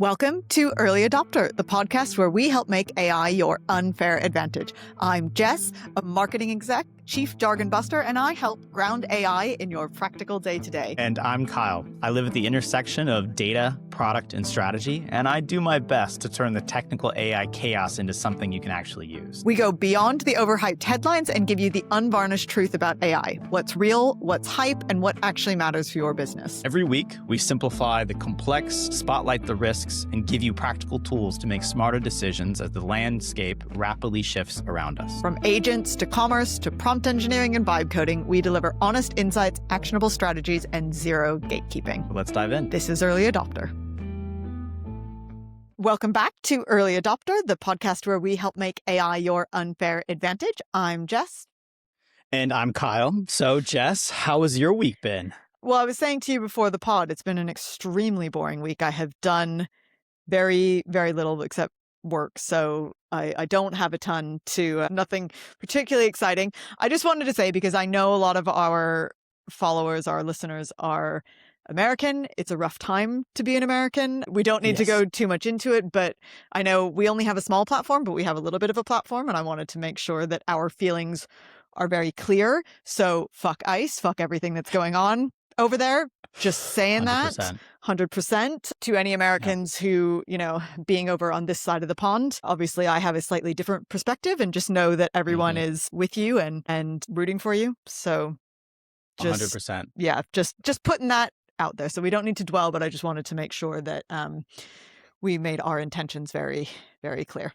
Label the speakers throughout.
Speaker 1: Welcome to Early Adopter, the podcast where we help make AI your unfair advantage. I'm Jess, a marketing exec, chief jargon buster, and I help ground AI in your practical day-to-day.
Speaker 2: And I'm Kyle. I live at the intersection of data, product, and strategy, and I do my best to turn the technical AI chaos into something you can actually use.
Speaker 1: We go beyond the overhyped headlines and give you the unvarnished truth about AI, what's real, what's hype, and what actually matters for your business.
Speaker 2: Every week, we simplify the complex, spotlight the risks, and give you practical tools to make smarter decisions as the landscape rapidly shifts around us.
Speaker 1: From agents to commerce to prompt engineering and vibe coding, we deliver honest insights, actionable strategies, and zero gatekeeping.
Speaker 2: Let's dive in.
Speaker 1: This is Early Adopter. Welcome back to Early Adopter, the podcast where we help make AI your unfair advantage. I'm Jess.
Speaker 2: And I'm Kyle. So, Jess, how has your week been?
Speaker 1: Well, I was saying to you before the pod, it's been an extremely boring week. I have done very, very little except work. So I don't have a ton to, nothing particularly exciting. I just wanted to say, because I know a lot of our followers, our listeners are American. It's a rough time to be an American. We don't need to go too much into it, but I know we only have a small platform, but we have a little bit of a platform. And I wanted to make sure that our feelings are very clear. So fuck ICE, fuck everything that's going on over there. Just saying
Speaker 2: 100%.
Speaker 1: that 100% to any Americans who, being over on this side of the pond. Obviously, I have a slightly different perspective, and just know that everyone is with you and rooting for you. So just
Speaker 2: 100%.
Speaker 1: Yeah, just putting that out there. So we don't need to dwell, but I just wanted to make sure that we made our intentions very, very clear.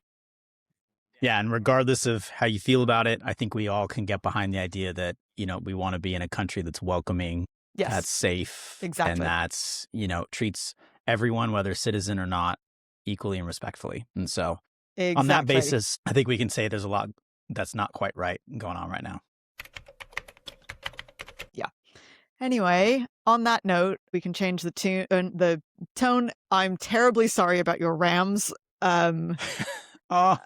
Speaker 2: Yeah, and regardless of how you feel about it, I think we all can get behind the idea that, we want to be in a country that's welcoming, that's safe,
Speaker 1: exactly,
Speaker 2: and that's, treats everyone, whether citizen or not, equally and respectfully. And so on that basis, I think we can say there's a lot that's not quite right going on right now.
Speaker 1: Yeah. Anyway, on that note, we can change the tone. I'm terribly sorry about your Rams.
Speaker 2: Oh,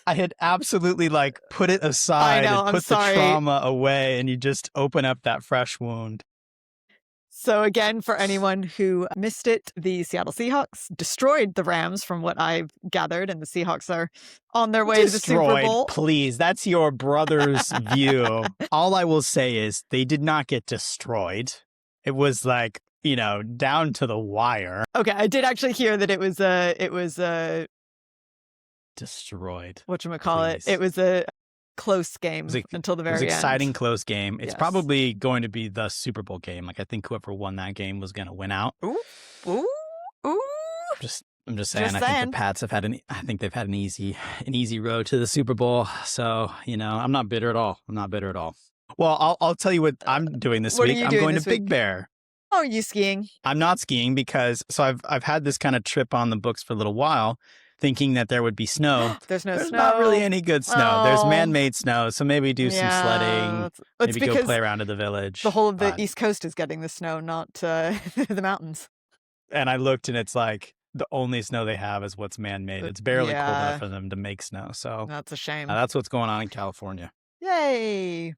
Speaker 2: I had absolutely put it aside and put the trauma away, and you just open up that fresh wound.
Speaker 1: So again, for anyone who missed it, the Seattle Seahawks destroyed the Rams from what I've gathered, and the Seahawks are on their way to the Super Bowl.
Speaker 2: Please, that's your brother's view. All I will say is they did not get destroyed. It was down to the wire.
Speaker 1: Okay, I did actually hear that it was
Speaker 2: destroyed.
Speaker 1: Whatchamacallit? It was a close game until the very end.
Speaker 2: It was an exciting close game. It's probably going to be the Super Bowl game. I think whoever won that game was going to win out.
Speaker 1: Ooh.
Speaker 2: I'm just saying. I think the Pats have had they've had an easy road to the Super Bowl. So I'm not bitter at all. Well, I'll tell you what I'm doing this week. I'm going to Big Bear.
Speaker 1: Oh, are you skiing?
Speaker 2: I'm not skiing because I've had this kind of trip on the books for a little while, thinking that there would be snow.
Speaker 1: There's snow.
Speaker 2: Not really any good snow. Oh. There's man-made snow, so maybe do some sledding. Maybe go play around in the village.
Speaker 1: The whole of the East Coast is getting the snow, not the mountains.
Speaker 2: And I looked, and it's the only snow they have is what's man-made. It's barely cold enough for them to make snow. So
Speaker 1: that's a shame.
Speaker 2: That's what's going on in California.
Speaker 1: Yay!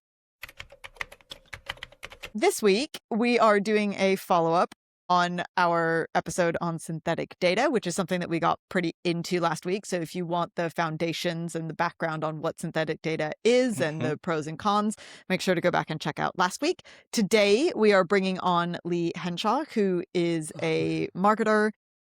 Speaker 1: This week, we are doing a follow-up on our episode on synthetic data, which is something that we got pretty into last week. So if you want the foundations and the background on what synthetic data is and the pros and cons, make sure to go back and check out last week. Today, we are bringing on Lee Henshaw, who is a marketer.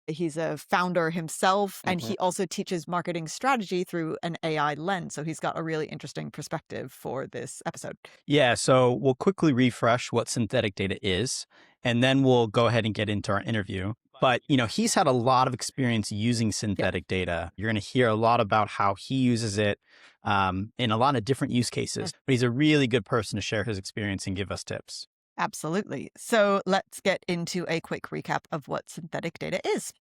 Speaker 1: He's a founder himself, and he also teaches marketing strategy through an AI lens. So he's got a really interesting perspective for this episode.
Speaker 2: Yeah, so we'll quickly refresh what synthetic data is, and then we'll go ahead and get into our interview. But, he's had a lot of experience using synthetic data. You're going to hear a lot about how he uses it in a lot of different use cases. But he's a really good person to share his experience and give us tips.
Speaker 1: Absolutely. So let's get into a quick recap of what synthetic data is.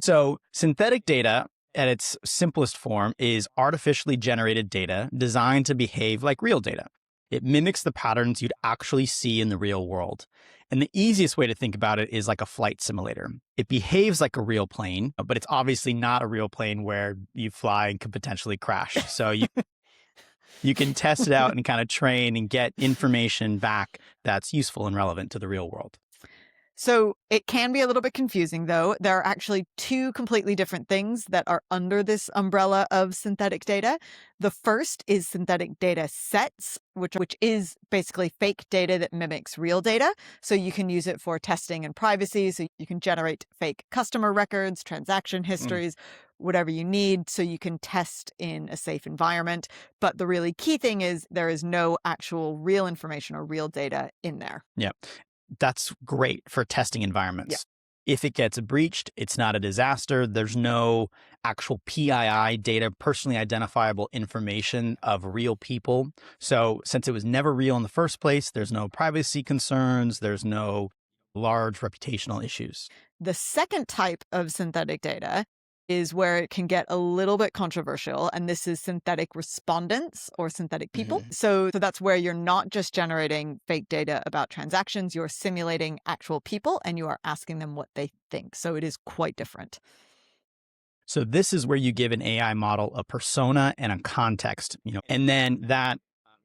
Speaker 2: So synthetic data, at its simplest form, is artificially generated data designed to behave like real data. It mimics the patterns you'd actually see in the real world. And the easiest way to think about it is like a flight simulator. It behaves like a real plane, but it's obviously not a real plane where you fly and could potentially crash. So you can test it out and kind of train and get information back that's useful and relevant to the real world.
Speaker 1: So it can be a little bit confusing, though. There are actually two completely different things that are under this umbrella of synthetic data. The first is synthetic data sets, which is basically fake data that mimics real data. So you can use it for testing and privacy. So you can generate fake customer records, transaction
Speaker 2: Mm.
Speaker 1: histories, whatever you need, so you can test in a safe environment. But the really key thing is there is no actual real information or real data in there.
Speaker 2: Yeah. That's great for testing
Speaker 1: Yeah.
Speaker 2: environments. If it gets breached, it's not a disaster. There's no actual PII data, personally identifiable information of real people. So, since it was never real in the first place, there's no privacy concerns, there's no large reputational issues.
Speaker 1: The second type of synthetic data is where it can get a little bit controversial, and this is synthetic respondents or synthetic people.
Speaker 2: Hmm.
Speaker 1: So that's where you're not just generating fake data about transactions, you're simulating actual people and you are asking them what they think. So it is quite different.
Speaker 2: So this is where you give an AI model a persona and a context, and then that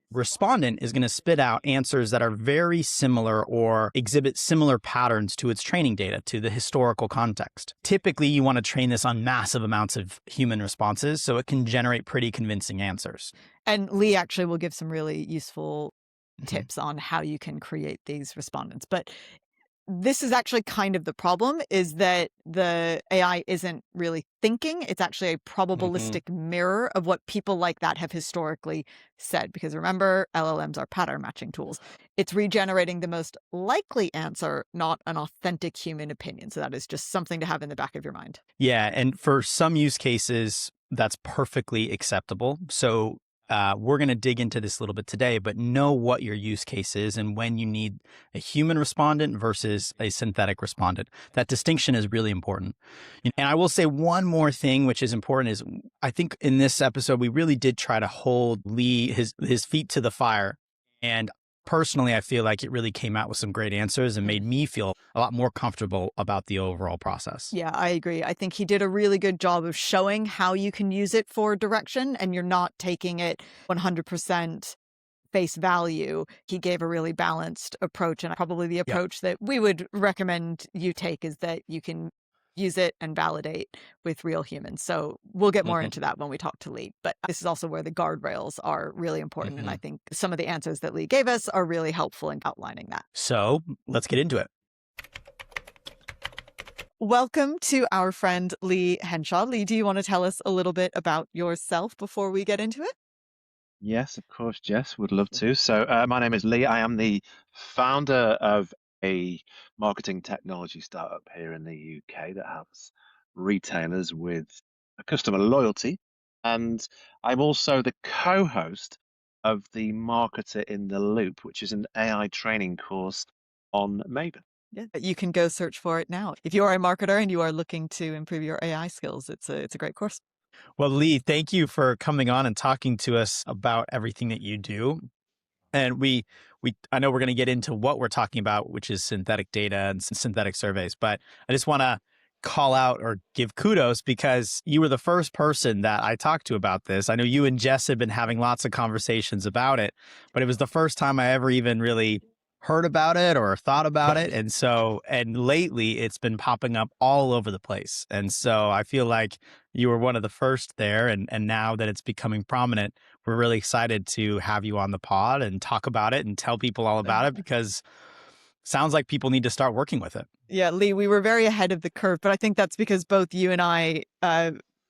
Speaker 2: respondent is going to spit out answers that are very similar or exhibit similar patterns to its training data, to the historical context. Typically, you want to train this on massive amounts of human responses so it can generate pretty convincing answers.
Speaker 1: And Lee actually will give some really useful
Speaker 2: Mhm.
Speaker 1: tips on how you can create these respondents. But this is actually kind of the problem, is that the AI isn't really thinking. It's actually a
Speaker 2: Mhm.
Speaker 1: probabilistic mirror of what people like that have historically said. Because remember, LLMs are pattern matching tools. It's regenerating the most likely answer, not an authentic human opinion. So that is just something to have in the back of your mind.
Speaker 2: Yeah, and for some use cases, that's perfectly acceptable. So we're going to dig into this a little bit today, but know what your use case is and when you need a human respondent versus a synthetic respondent. That distinction is really important. And I will say one more thing, which is important, is I think in this episode, we really did try to hold Lee, his feet to the fire. And personally, I feel like it really came out with some great answers and made me feel a lot more comfortable about the overall process.
Speaker 1: Yeah, I agree. I think he did a really good job of showing how you can use it for direction and you're not taking it 100% face value. He gave a really balanced approach, and probably the
Speaker 2: Yep.
Speaker 1: approach that we would recommend you take is that you can use it and validate with real humans. So we'll get more
Speaker 2: Hmm.
Speaker 1: into that when we talk to Lee. But this is also where the guardrails are really important. And
Speaker 2: Hmm.
Speaker 1: I think some of the answers that Lee gave us are really helpful in outlining that.
Speaker 2: So let's get into it.
Speaker 1: Welcome to our friend Lee Henshaw. Lee, do you want to tell us a little bit about yourself before we get into it?
Speaker 3: Yes, of course, Jess, would love to. So, my name is Lee. I am the founder of a marketing technology startup here in the UK that helps retailers with a customer loyalty. And I'm also the co-host of the Marketer in the Loop, which is an AI training course on Maven.
Speaker 1: Yeah, you can go search for it now. If you are a marketer and you are looking to improve your AI skills, it's a great course.
Speaker 2: Well, Lee, thank you for coming on and talking to us about everything that you do. And I know we're going to get into what we're talking about, which is synthetic data and synthetic surveys, but I just want to call out or give kudos because you were the first person that I talked to about this. I know you and Jess had been having lots of conversations about it, but it was the first time I ever even really heard about it or thought about it. And lately it's been popping up all over the place. And so I feel like you were one of the first there. And now that it's becoming prominent, we're really excited to have you on the pod and talk about it and tell people all about it because it sounds like people need to start working with it.
Speaker 1: Yeah, Lee, we were very ahead of the curve, but I think that's because both you and I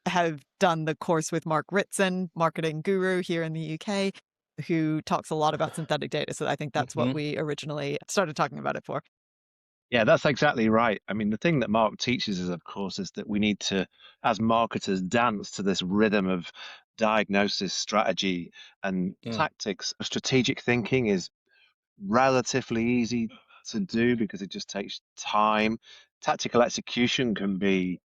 Speaker 1: have done the course with Mark Ritson, marketing guru here in the UK, who talks a lot about synthetic data. So I think that's what
Speaker 2: Hmm.
Speaker 1: we originally started talking about it for.
Speaker 3: Yeah, that's exactly right. I mean, the thing that Mark teaches us, of course, is that we need to, as marketers, dance to this rhythm of diagnosis, strategy, and
Speaker 2: Mm.
Speaker 3: tactics. Strategic thinking is relatively easy to do because it just takes time. Tactical execution can be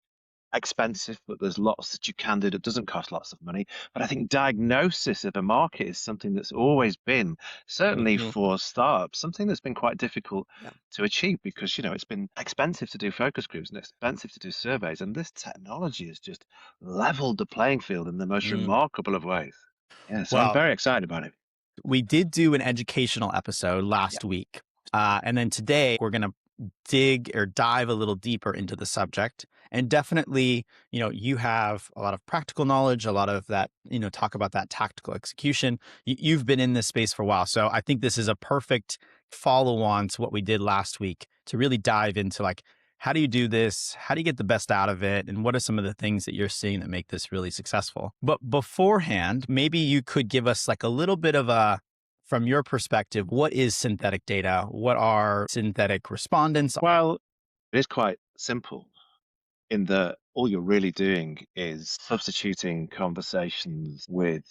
Speaker 3: expensive, but there's lots that you can do that doesn't cost lots of money. But I think diagnosis of a market is something that's always been, certainly
Speaker 2: Hmm.
Speaker 3: for startups, something that's been quite difficult
Speaker 1: Yeah.
Speaker 3: to achieve because, it's been expensive to do focus groups and expensive to do surveys. And this technology has just leveled the playing field in the most
Speaker 2: Mm.
Speaker 3: remarkable of ways. Yeah, so I'm
Speaker 2: Well,
Speaker 3: very excited about it.
Speaker 2: we did do an educational episode last week. And then today we're going to dig or dive a little deeper into the subject. And definitely, you have a lot of practical knowledge, a lot of that, talk about that tactical execution. You've been in this space for a while. So I think this is a perfect follow on to what we did last week to really dive into like, how do you do this? How do you get the best out of it? And what are some of the things that you're seeing that make this really successful? But beforehand, maybe you could give us like a little bit of from your perspective, what is synthetic data? What are synthetic respondents?
Speaker 3: Well, it is quite simple in that all you're really doing is substituting conversations with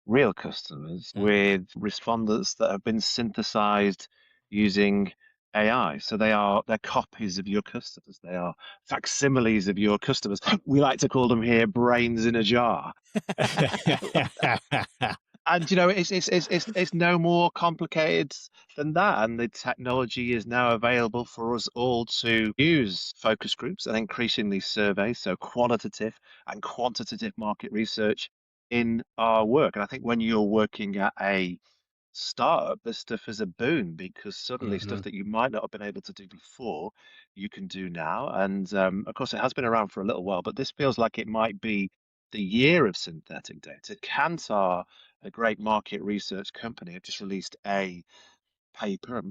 Speaker 3: real customers with respondents that have been synthesized using AI. So they're copies of your customers. They are facsimiles of your customers. We like to call them here brains in a jar. And it's no more complicated than that. And the technology is now available for us all to use focus groups and increasingly surveys, so qualitative and quantitative market research in our work. And I think when you're working at a startup, this stuff is a boon because suddenly stuff
Speaker 2: Mhm,
Speaker 3: that you might not have been able to do before, you can do now. And of course, it has been around for a little while, but this feels like it might be the year of synthetic data. Kantar, a great market research company, have just released a paper,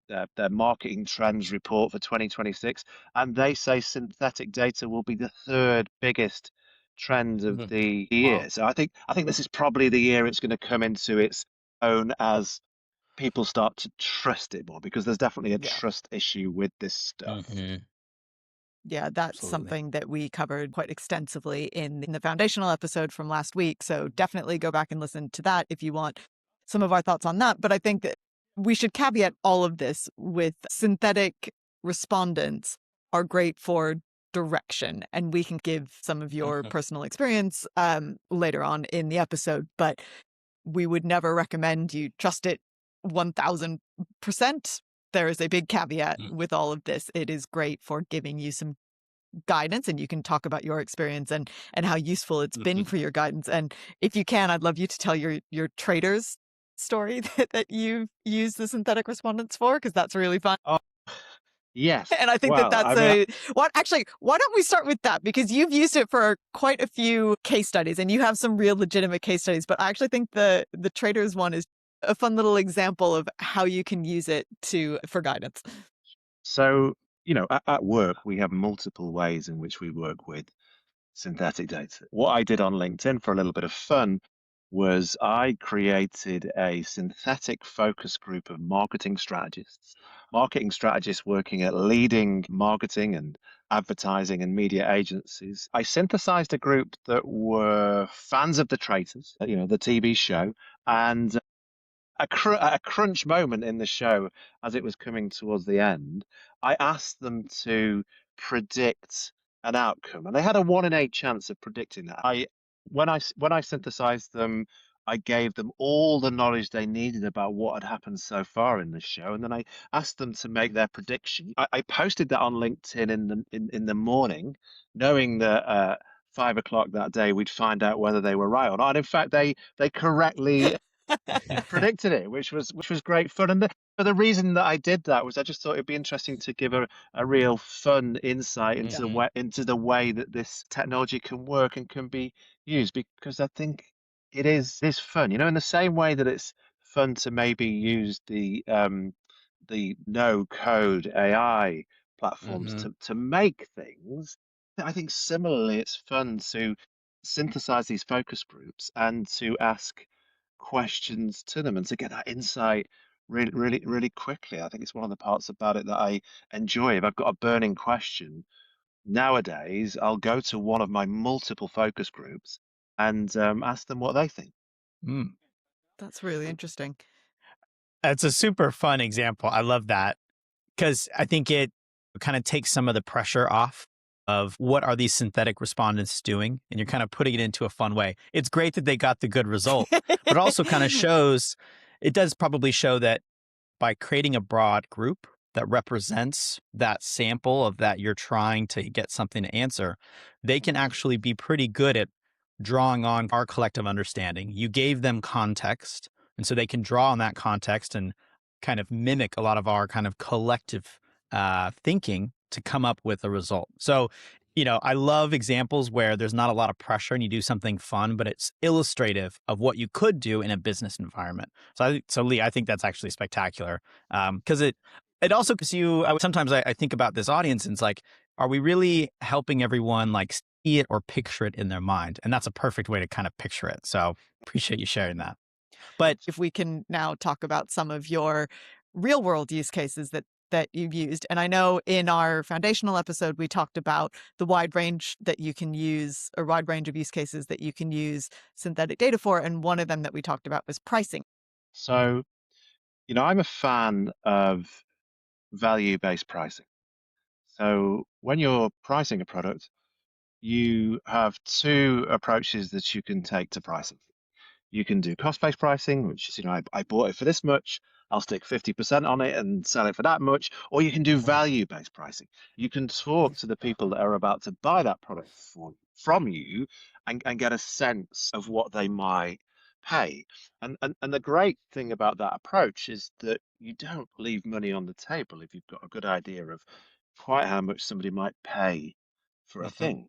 Speaker 3: their marketing trends report for 2026, and they say synthetic data will be the third biggest trend of
Speaker 2: mhm.
Speaker 3: the
Speaker 2: Wow.
Speaker 3: year. So I think this is probably the year it's going to come into its own as people start to trust it more because there's definitely a
Speaker 1: Yeah.
Speaker 3: trust issue with this stuff.
Speaker 2: Mhm.
Speaker 1: Yeah, that's
Speaker 2: Absolutely.
Speaker 1: something that we covered quite extensively in the foundational episode from last week. So definitely go back and listen to that if you want some of our thoughts on that. But I think that we should caveat all of this with synthetic respondents are great for direction. And we can give some of your
Speaker 2: Mhm,
Speaker 1: personal experience later on in the episode. But we would never recommend you trust it 1000%. There is a big caveat
Speaker 2: mm,
Speaker 1: with all of this. It is great for giving you some guidance, and you can talk about your experience and how useful it's been
Speaker 2: mhm.
Speaker 1: for your guidance. And if you can, I'd love you to tell your Traitors story that you've used the synthetic respondents for, because that's really fun.
Speaker 3: Oh, yes.
Speaker 1: And I think that
Speaker 3: Well,
Speaker 1: that's
Speaker 3: I mean,
Speaker 1: a what actually, why don't we start with that? Because you've used it for quite a few case studies and you have some real legitimate case studies. But I actually think the Traitors one is a fun little example of how you can use it to for guidance.
Speaker 3: so, at work, we have multiple ways in which we work with synthetic data. What I did on LinkedIn for a little bit of fun was I created a synthetic focus group of marketing strategists working at leading marketing and advertising and media agencies. I synthesized a group that were fans of the Traitors, the TV show, and at a crunch moment in the show, as it was coming towards the end, I asked them to predict an outcome, and they had a 1 in 8 chance of predicting that. When I synthesized them, I gave them all the knowledge they needed about what had happened so far in the show, and then I asked them to make their prediction. I posted that on LinkedIn in the morning, knowing that 5 o'clock that day we'd find out whether they were right or not. And in fact, they correctly predicted it, which was great fun. And but the reason that I did that was I just thought it'd be interesting to give a real fun insight into
Speaker 1: Yeah.
Speaker 3: the way that this technology can work and can be used because I think it is fun. In the same way that it's fun to maybe use the no code AI platforms
Speaker 2: Mhm,
Speaker 3: to make things. I think similarly it's fun to synthesize these focus groups and to ask questions to them and to get that insight really, really, really quickly. I think it's one of the parts about it that I enjoy. If I've got a burning question nowadays, I'll go to one of my multiple focus groups and ask them what they think.
Speaker 2: mm.
Speaker 1: That's really interesting.
Speaker 2: That's a super fun example. I love that because I think it kind of takes some of the pressure off of what are these synthetic respondents doing, and you're kind of putting it into a fun way. It's great that they got the good result, but it also kind of shows, it does probably show that by creating a broad group that represents that sample of that you're trying to get something to answer, they can actually be pretty good at drawing on our collective understanding. You gave them context, and so they can draw on that context and kind of mimic a lot of our kind of collective thinking to come up with a result. So, I love examples where there's not a lot of pressure and you do something fun, but it's illustrative of what you could do in a business environment. So Lee, I think that's actually spectacular because it also gives you. Sometimes I think about this audience and it's like, are we really helping everyone like see it or picture it in their mind? And that's a perfect way to kind of picture it. So appreciate you sharing that. But
Speaker 1: If we can now talk about some of your real world use cases that you've used. And I know in our foundational episode, we talked about the wide range that you can use, or wide range of use cases that you can use synthetic data for. And one of them that we talked about was pricing.
Speaker 3: So, I'm a fan of value-based pricing. So when you're pricing a product, you have two approaches that you can take to pricing. You can do cost-based pricing, which is, I bought it for this much, I'll stick 50% on it and sell it for that much. Or you can do value-based pricing. You can talk to the people that are about to buy that product from you and get a sense of what they might pay. And the great thing about that approach is that you don't leave money on the table if you've got a good idea of quite how much somebody might pay for a
Speaker 2: Mhm.
Speaker 3: thing.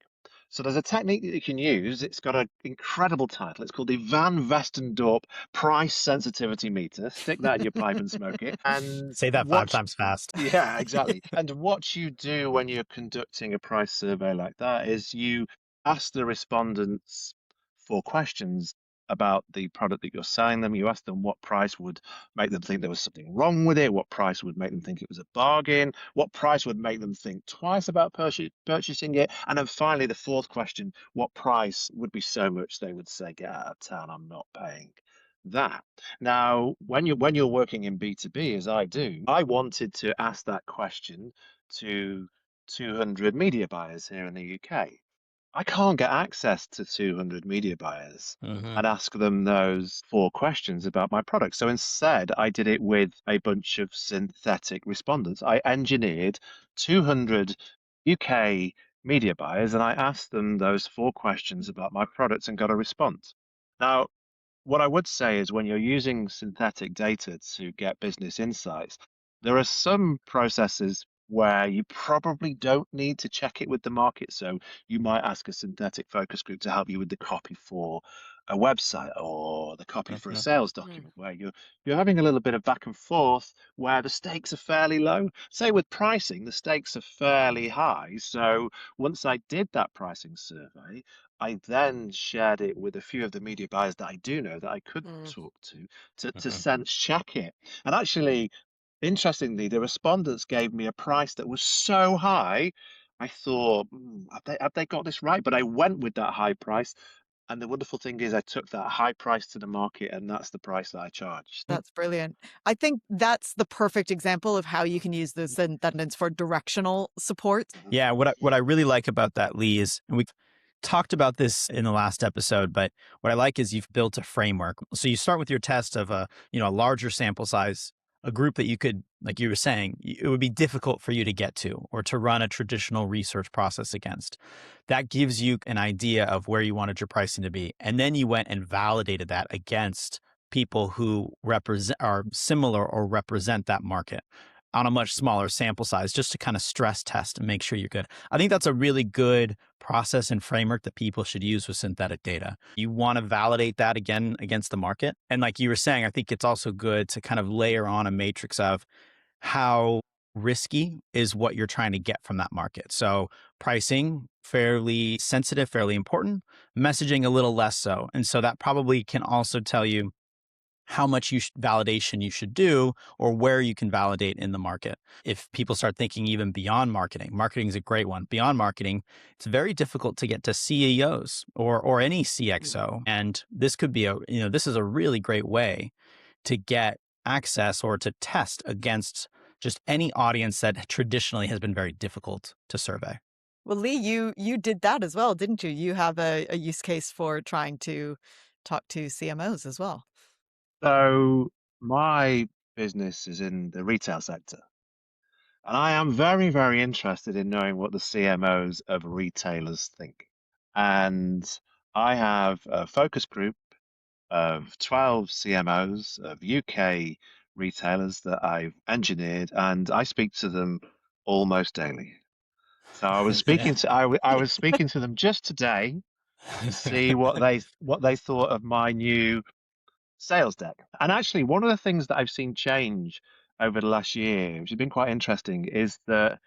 Speaker 3: So there's a technique that you can use. It's got an incredible title. It's called the Van Westendorp Price Sensitivity Meter. Stick that in your pipe and smoke it. And
Speaker 2: Say that five
Speaker 3: what,
Speaker 2: times fast.
Speaker 3: yeah, exactly. And what you do when you're conducting a price survey like that is you ask the respondents 4 questions about the product that you're selling them. You ask them what price would make them think there was something wrong with it, what price would make them think it was a bargain, what price would make them think twice about purchasing it, and then finally the fourth question, what price would be so much they would say, get out of town, I'm not paying that. Now, when you're working in B2B, as I do, I wanted to ask that question to 200 media buyers here in the UK. I can't get access to 200 media buyers
Speaker 2: Mhm.
Speaker 3: and ask them those 4 questions about my product. So instead, I did it with a bunch of synthetic respondents. I engineered 200 UK media buyers and I asked them those 4 questions about my products and got a response. Now, what I would say is when you're using synthetic data to get business insights, there are some processes where you probably don't need to check it with the market. So you might ask a synthetic focus group to help you with the copy for a website or the copy for a
Speaker 2: Mhm.
Speaker 3: sales document where you're having a little bit of back and forth where the stakes are fairly low. Say with pricing, the stakes are fairly high. So once I did that pricing survey, I then shared it with a few of the media buyers that I do know that I could talk to
Speaker 2: Mhm.
Speaker 3: sense check it. And actually, interestingly, the respondents gave me a price that was so high, I thought, have they got this right? But I went with that high price. And the wonderful thing is I took that high price to the market, and that's the price that I charged.
Speaker 1: That's brilliant. I think that's the perfect example of how you can use the synthetics for directional support.
Speaker 3: Mhm.
Speaker 2: Yeah, what I really like about that, Lee, is and we've talked about this in the last episode, but what I like is you've built a framework. So you start with your test of a larger sample size, a group that you could, like you were saying, it would be difficult for you to get to or to run a traditional research process against. That gives you an idea of where you wanted your pricing to be. And then you went and validated that against people who represent are similar or represent that market on a much smaller sample size just to kind of stress test and make sure you're good. I think that's a really good process and framework that people should use with synthetic data. You want to validate that again against the market. And like you were saying, I think it's also good to kind of layer on a matrix of how risky is what you're trying to get from that market. So pricing, fairly sensitive, fairly important, messaging a little less so. And so that probably can also tell you how much validation you should do or where you can validate in the market. If people start thinking even beyond marketing, marketing is a great one. Beyond marketing, it's very difficult to get to CEOs or any CXO. And this could be this is a really great way to get access or to test against just any audience that traditionally has been very difficult to survey.
Speaker 1: Well, Lee, you did that as well, didn't you? You have a use case for trying to talk to CMOs as well.
Speaker 3: So my business is in the retail sector. And I am very, very interested in knowing what the CMOs of retailers think. And I have a focus group of 12 CMOs of UK retailers that I've engineered, and I speak to them almost daily. So I was speaking to I was speaking to them just today to see what they thought of my new sales deck. And actually, one of the things that I've seen change over the last year, which has been quite interesting, is that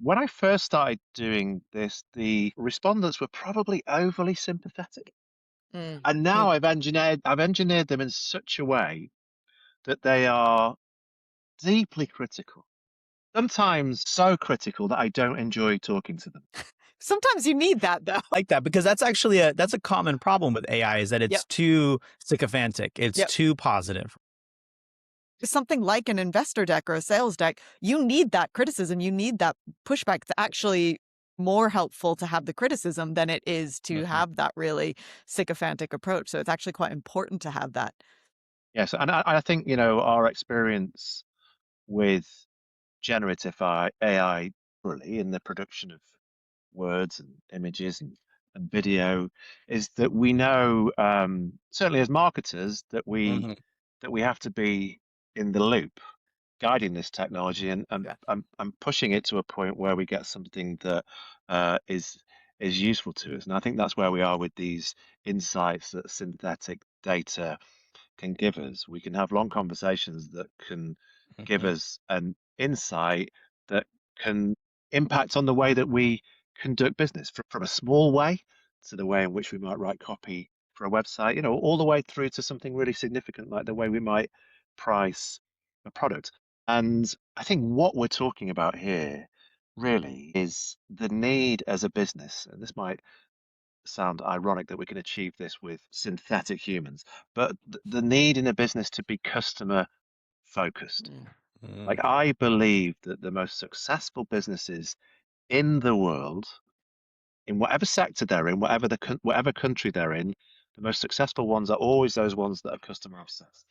Speaker 3: when I first started doing this, the respondents were probably overly sympathetic.
Speaker 1: Mm.
Speaker 3: And now I've engineered them in such a way that they are deeply critical. Sometimes so critical that I don't enjoy talking to them.
Speaker 1: Sometimes you need that though.
Speaker 2: Like that, because that's actually that's a common problem with AI, is that
Speaker 1: Yep.
Speaker 2: it's too sycophantic. It's
Speaker 1: Yep.
Speaker 2: too positive.
Speaker 1: Something like an investor deck or a sales deck, you need that criticism. You need that pushback. It's actually more helpful to have the criticism than it is to
Speaker 2: Mhm.
Speaker 1: have that really sycophantic approach. So it's actually quite important to have that.
Speaker 3: Yes, and I think, our experience with generative AI really in the production of words and images and video is that we know, certainly as marketers,
Speaker 2: Mhm.
Speaker 3: that we have to be in the loop, guiding this technology
Speaker 1: Yeah.
Speaker 3: and pushing it to a point where we get something that is useful to us. And I think that's where we are with these insights that synthetic data can give us. We can have long conversations that can give
Speaker 2: Mhm.
Speaker 3: us an insight that can impact on the way that we conduct business from a small way to the way in which we might write copy for a website, all the way through to something really significant like the way we might price a product. And I think what we're talking about here really is the need as a business, and this might sound ironic that we can achieve this with synthetic humans, but the need in a business to be customer focused.
Speaker 1: Mm.
Speaker 3: Like,
Speaker 2: Mhm.
Speaker 3: I believe that the most successful businesses in the world, in whatever sector they're in, whatever country they're in, the most successful ones are always those ones that are customer obsessed.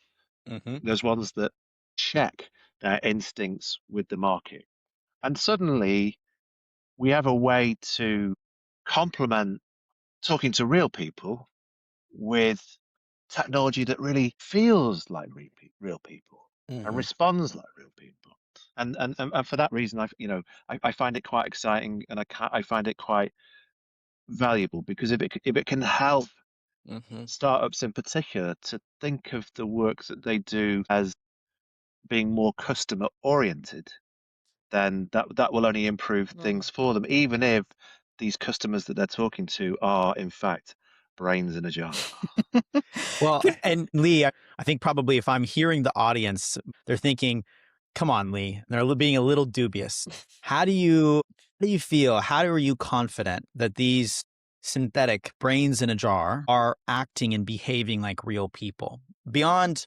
Speaker 2: Mhm.
Speaker 3: Those ones that check their instincts with the market. And suddenly we have a way to complement talking to real people with technology that really feels like real people and
Speaker 2: Mhm.
Speaker 3: responds like real people. And for that reason, I find it quite exciting, and I find it quite valuable because if it can help
Speaker 2: Mhm.
Speaker 3: startups in particular to think of the work that they do as being more customer oriented, then that will only improve
Speaker 1: Mm.
Speaker 3: things for them, even if these customers that they're talking to are in fact brains in a jar.
Speaker 2: Well, and Lee, I think probably if I'm hearing the audience, they're thinking, "Come on, Lee." They're being a little dubious. How do you feel? How are you confident that these synthetic brains in a jar are acting and behaving like real people? Beyond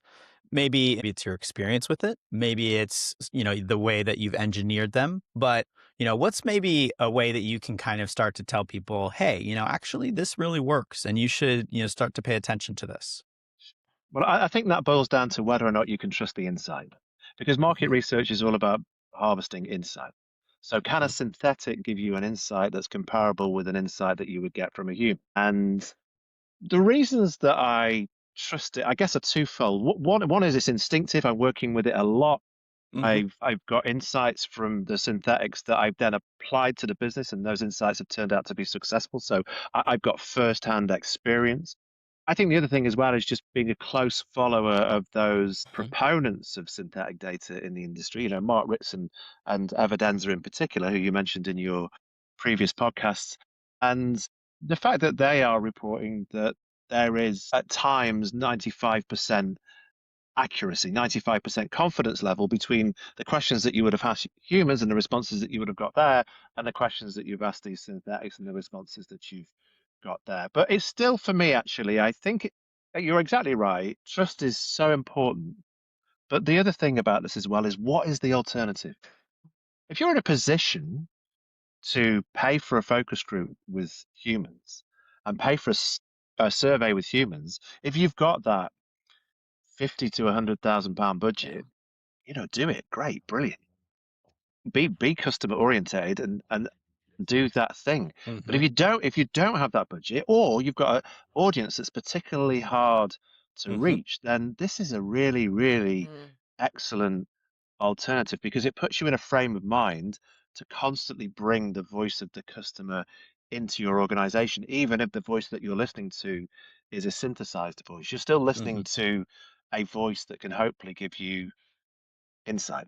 Speaker 2: maybe it's your experience with it, maybe it's, the way that you've engineered them, but what's maybe a way that you can kind of start to tell people, "Hey, actually this really works and you should, start to pay attention to this."
Speaker 3: Well, I think that boils down to whether or not you can trust the insight, because market
Speaker 2: Mhm.
Speaker 3: research is all about harvesting insight. So, can a
Speaker 2: Mhm.
Speaker 3: synthetic give you an insight that's comparable with an insight that you would get from a human? And the reasons that I trust it, I guess, are twofold. One is it's instinctive. I'm working with it a lot.
Speaker 2: Mhm.
Speaker 3: I've got insights from the synthetics that I've then applied to the business, and those insights have turned out to be successful. So I've got first-hand experience. I think the other thing as well is just being a close follower of those
Speaker 2: Mhm.
Speaker 3: proponents of synthetic data in the industry. Mark Ritson and Evidenza in particular, who you mentioned in your previous podcasts, and the fact that they are reporting that there is at times 95% accuracy, 95% confidence level between the questions that you would have asked humans and the responses that you would have got there, and the questions that you've asked these synthetics and the responses that you've got there. But it's still, for me, actually, I think you're exactly right. Trust is so important. But the other thing about this as well is, what is the alternative? If you're in a position to pay for a focus group with humans and pay for a survey with humans, if you've got that 50 to £100,000
Speaker 1: Yeah.
Speaker 3: budget, do it. Great, brilliant. Be customer orientated and do that thing. But
Speaker 2: Mhm.
Speaker 3: if you don't have that budget, or you've got an audience that's particularly hard to
Speaker 2: Mhm.
Speaker 3: reach, then this is a really, really
Speaker 1: Mm.
Speaker 3: excellent alternative because it puts you in a frame of mind to constantly bring the voice of the customer into your organization, even if the voice that you're listening to is a synthesized voice. You're still listening
Speaker 2: Hmm.
Speaker 3: to a voice that can hopefully give you insight.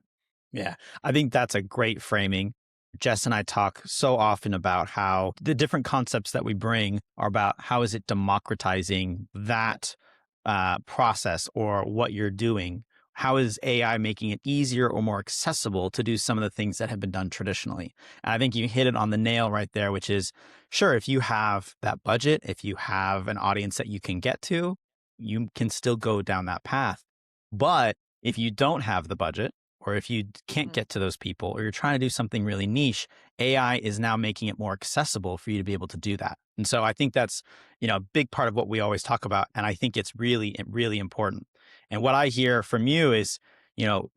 Speaker 2: Yeah, I think that's a great framing. Jess and I talk so often about how the different concepts that we bring are about how is it democratizing that process or what you're doing. How is AI making it easier or more accessible to do some of the things that have been done traditionally? And I think you hit it on the nail right there, which is sure, if you have that budget, if you have an audience that you can get to, you can still go down that path. But if you don't have the budget, or if you can't
Speaker 1: Mhm.
Speaker 2: get to those people, or you're trying to do something really niche, AI is now making it more accessible for you to be able to do that. And so I think that's, a big part of what we always talk about. And I think it's really, really important. And what I hear from you is,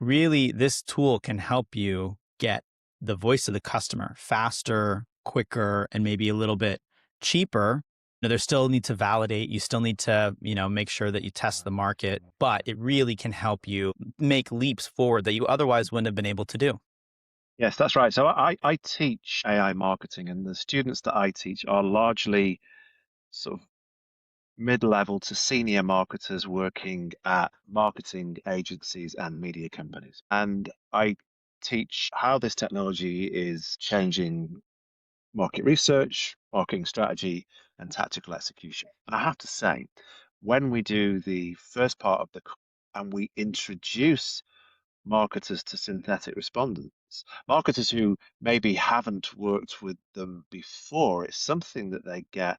Speaker 2: really this tool can help you get the voice of the customer faster, quicker, and maybe a little bit cheaper. There still need to validate. You still need to, make sure that you test the market, but it really can help you make leaps forward that you otherwise wouldn't have been able to do.
Speaker 3: Yes, that's right. So I teach AI marketing, and the students that I teach are largely sort of mid-level to senior marketers working at marketing agencies and media companies. And I teach how this technology is changing market research, marketing strategy, and tactical execution. And I have to say, when we do the first part of the course and we introduce marketers to synthetic respondents, marketers who maybe haven't worked with them before, it's something that they get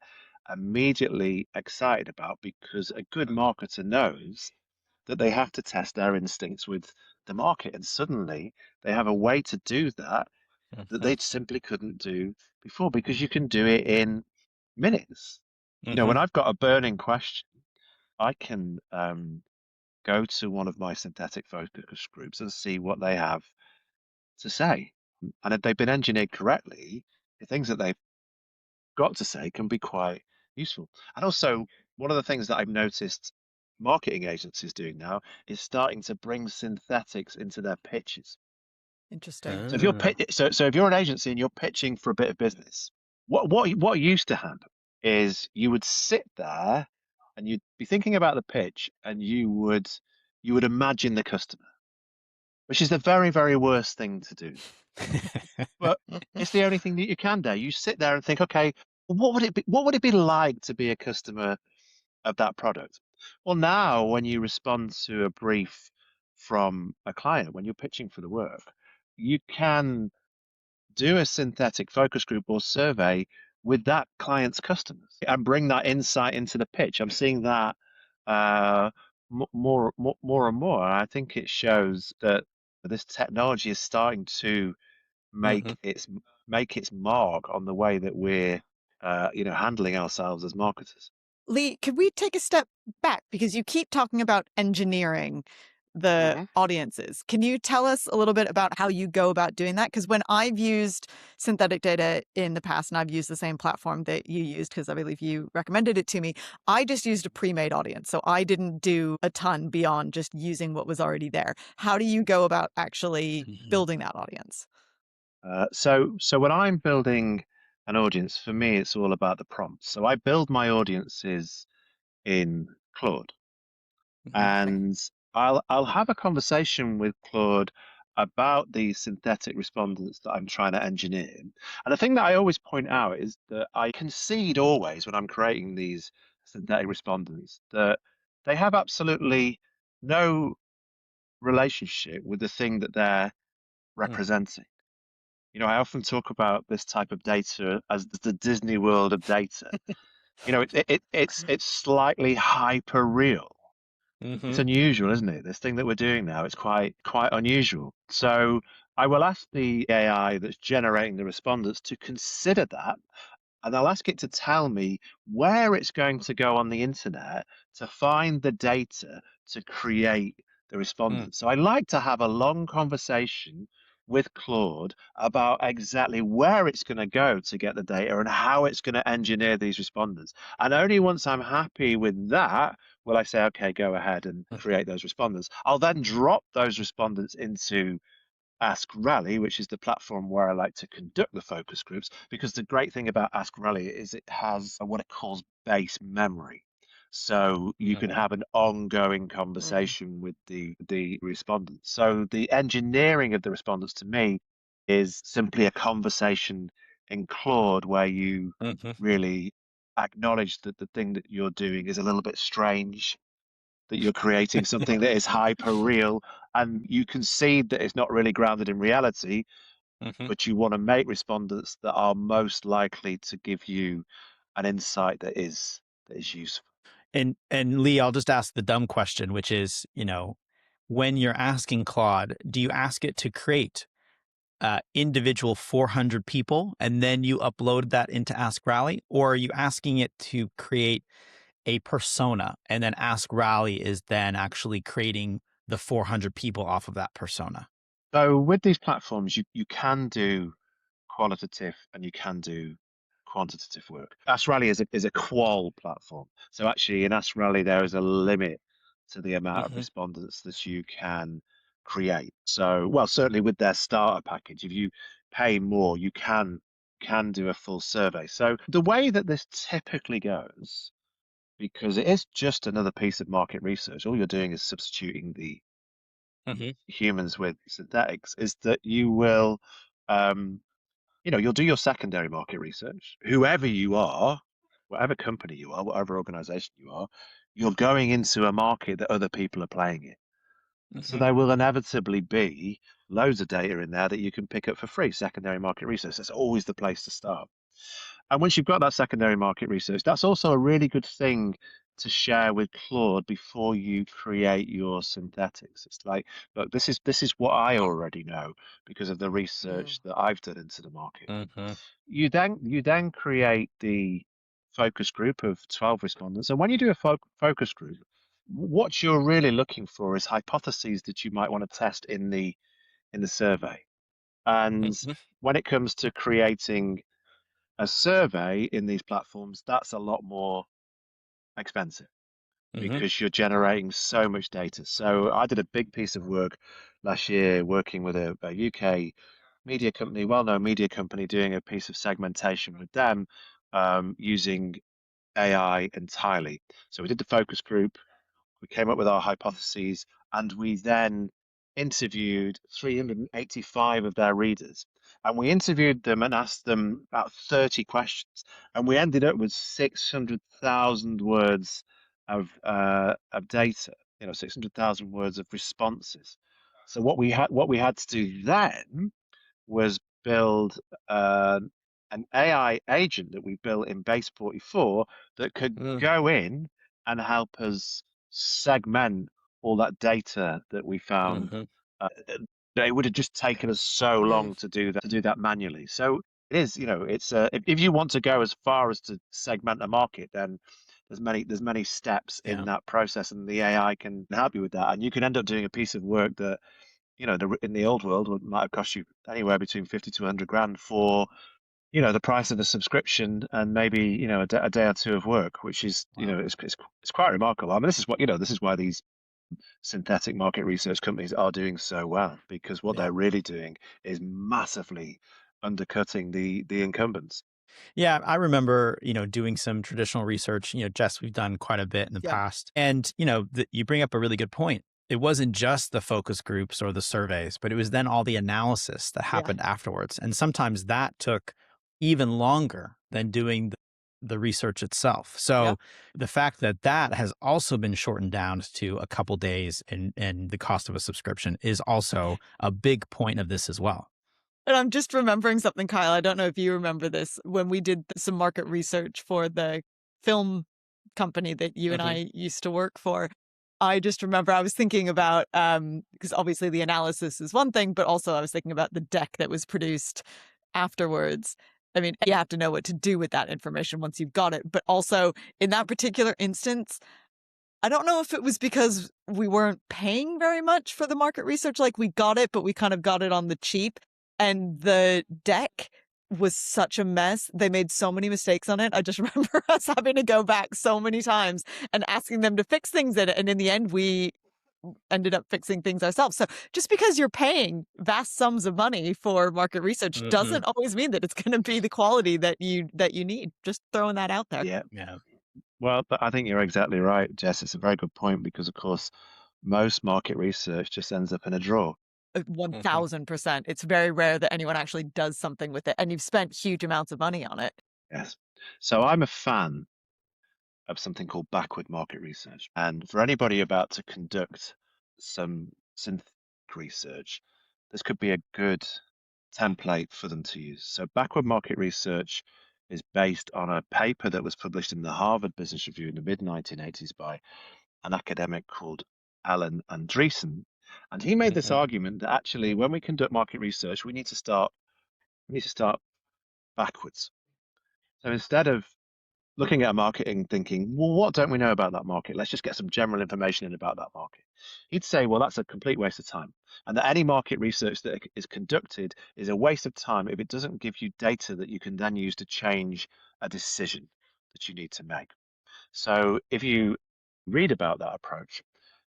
Speaker 3: immediately excited about because a good marketer knows that they have to test their instincts with the market. And suddenly they have a way to do that that
Speaker 2: Hmm.
Speaker 3: they simply couldn't do before because you can do it in minutes. When
Speaker 2: Hmm.
Speaker 3: I've got a burning question, I can go to one of my synthetic focus groups and see what they have to say. And if they've been engineered correctly, the things that they've got to say can be quite useful. And also, one of the things that I've noticed marketing agencies doing now is starting to bring synthetics into their pitches.
Speaker 1: Interesting.
Speaker 3: So if you're
Speaker 2: Ah.
Speaker 3: so if you're an agency and you're pitching for a bit of business, what used to happen is you would sit there and you'd be thinking about the pitch and you would imagine the customer, which is the very, very worst thing to do. But it's the only thing that you can do. You sit there and think, okay, well, what would it be like to be a customer of that product? Well, now when you respond to a brief from a client, when you're pitching for the work, you can do a synthetic focus group or survey with that client's customers and bring that insight into the pitch. I'm seeing that more and more. And I think it shows that this technology is starting to
Speaker 2: Hmm.
Speaker 3: make its make its mark on the way that we're handling ourselves as marketers.
Speaker 1: Lee, could we take a step back? Because you keep talking about engineering the
Speaker 3: Hmm.
Speaker 1: audiences. Can you tell us a little bit about how you go about doing that? Because when I've used synthetic data in the past, and I've used the same platform that you used, because I believe you recommended it to me, I just used a pre-made audience. So I didn't do a ton beyond just using what was already there. How do you go about actually
Speaker 2: Hmm.
Speaker 1: building that audience?
Speaker 3: So when I'm building an audience, for me, it's all about the prompts. So I build my audiences in Claude.
Speaker 2: Okay.
Speaker 3: And I'll have a conversation with Claude about the synthetic respondents that I'm trying to engineer. And the thing that I always point out is that I concede always when I'm creating these synthetic respondents that they have absolutely no relationship with the thing that they're
Speaker 2: Mm.
Speaker 3: representing. I often talk about this type of data as the Disney World of data. It's slightly hyper real. It's
Speaker 2: Hmm.
Speaker 3: unusual, isn't it? This thing that we're doing now, it's quite unusual. So I will ask the AI that's generating the respondents to consider that, and I'll ask it to tell me where it's going to go on the internet to find the data to create the
Speaker 2: Mm.
Speaker 3: respondents. So I like to have a long conversation with Claude about exactly where it's going to go to get the data and how it's going to engineer these respondents. And only once I'm happy with that will I say, okay, go ahead and
Speaker 2: Mhm.
Speaker 3: create those respondents. I'll then drop those respondents into Ask Rally, which is the platform where I like to conduct the focus groups, because the great thing about Ask Rally is it has what it calls base memory. So you can have an ongoing
Speaker 2: Mhm.
Speaker 3: conversation with the respondents. So the engineering of the respondents to me is simply a conversation in Claude where you
Speaker 2: Mhm.
Speaker 3: really acknowledge that the thing that you're doing is a little bit strange, that you're creating something that is hyper real, and you concede that it's not really grounded in reality,
Speaker 2: Mhm.
Speaker 3: but you want to make respondents that are most likely to give you an insight that is useful.
Speaker 2: And Lee, I'll just ask the dumb question, which is, when you're asking Claude, do you ask it to create individual 400 people and then you upload that into Ask Rally, or are you asking it to create a persona and then Ask Rally is then actually creating the 400 people off of that persona?
Speaker 3: So with these platforms, you can do qualitative and you can do quantitative work. AskRally is a qual platform. So actually in AskRally there is a limit to the amount of
Speaker 2: Hmm.
Speaker 3: respondents that you can create. So well, certainly with their starter package, if you pay more, you can do a full survey. So the way that this typically goes, because it is just another piece of market research, all you're doing is substituting the
Speaker 2: Hmm.
Speaker 3: humans with synthetics, is that you will um, you'll do your secondary market research. Whoever you are, whatever company you are, whatever organization you are, you're going into a market that other people are playing in. So
Speaker 2: Hmm.
Speaker 3: there will inevitably be loads of data in there that you can pick up for free. Secondary market research. That's always the place to start. And once you've got that secondary market research, that's also a really good thing to share with Claude before you create your synthetics. It's like, look, this is what I already know because of the research that I've done into the market.
Speaker 2: Hmm.
Speaker 3: You then create the focus group of 12 respondents. And when you do a focus group, what you're really looking for is hypotheses that you might want to test in the survey. And
Speaker 2: Hmm.
Speaker 3: when it comes to creating a survey in these platforms, that's a lot more expensive
Speaker 2: Hmm.
Speaker 3: because you're generating so much data. So I did a big piece of work last year working with a UK media company, well-known media company, doing a piece of segmentation with them using AI entirely. So we did the focus group, we came up with our hypotheses, and we then interviewed 385 of their readers. And we interviewed them and asked them about 30 questions. And we ended up with 600,000 words of data, 600,000 words of responses. So what we had to do then was build uh, an AI agent that we built in Base 44 that could go in and help us segment all that data that we found.
Speaker 2: Hmm.
Speaker 3: Uh, it would have just taken us so long to do that manually. So it is, it's if you want to go as far as to segment a market, then there's many steps in
Speaker 2: Yeah.
Speaker 3: that process, and the AI can help you with that. And you can end up doing a piece of work that in the old world might have cost you anywhere between 50 to 100 grand for, the price of a subscription and maybe, a day or two of work, which is,
Speaker 2: Wow.
Speaker 3: it's quite remarkable. I mean, this is why these synthetic market research companies are doing so well, because what
Speaker 2: Yeah.
Speaker 3: they're really doing is massively undercutting the incumbents.
Speaker 2: Yeah, I remember, doing some traditional research. Jess, we've done quite a bit in the
Speaker 1: Yeah.
Speaker 2: past. And, you bring up a really good point. It wasn't just the focus groups or the surveys, but it was then all the analysis that
Speaker 1: Yeah.
Speaker 2: happened afterwards. And sometimes that took even longer than doing the research itself.
Speaker 1: Yeah.
Speaker 2: So the fact that that has also been shortened down to a couple days and the cost of a subscription is also a big point of this as well.
Speaker 1: And I'm just remembering something, Kyle. I don't know if you remember this. When we did some market research for the film company that you and
Speaker 2: Hmm.
Speaker 1: I used to work for, I just remember I was thinking about, because obviously the analysis is one thing, but also I was thinking about the deck that was produced afterwards. I mean, you have to know what to do with that information once you've got it. But also in that particular instance, I don't know if it was because we weren't paying very much for the market research. Like we got it, but we kind of got it on the cheap. And the deck was such a mess. They made so many mistakes on it. I just remember us having to go back so many times and asking them to fix things in it. And in the end, we ended up fixing things ourselves. So just because you're paying vast sums of money for market research doesn't always mean that it's going to be the quality that you need. Just throwing that out there.
Speaker 3: Yeah.
Speaker 2: Yeah.
Speaker 3: Well, but I think you're exactly right, Jess. It's a very good point because, of course, most market research just ends up in a drawer.
Speaker 1: 1000%. It's very rare that anyone actually does something with it, and you've spent huge amounts of money on it.
Speaker 3: Yes. So I'm a fan of something called backward market research. And for anybody about to conduct some synthetic research, this could be a good template for them to use. So backward market research is based on a paper that was published in the Harvard Business Review in the mid 1980s by an academic called Alan Andreessen. And he made this argument that actually when we conduct market research, we need to start backwards. So instead of looking at a market and thinking, well, what don't we know about that market? Let's just get some general information in about that market. He'd say, well, that's a complete waste of time. And that any market research that is conducted is a waste of time if it doesn't give you data that you can then use to change a decision that you need to make. So if you read about that approach,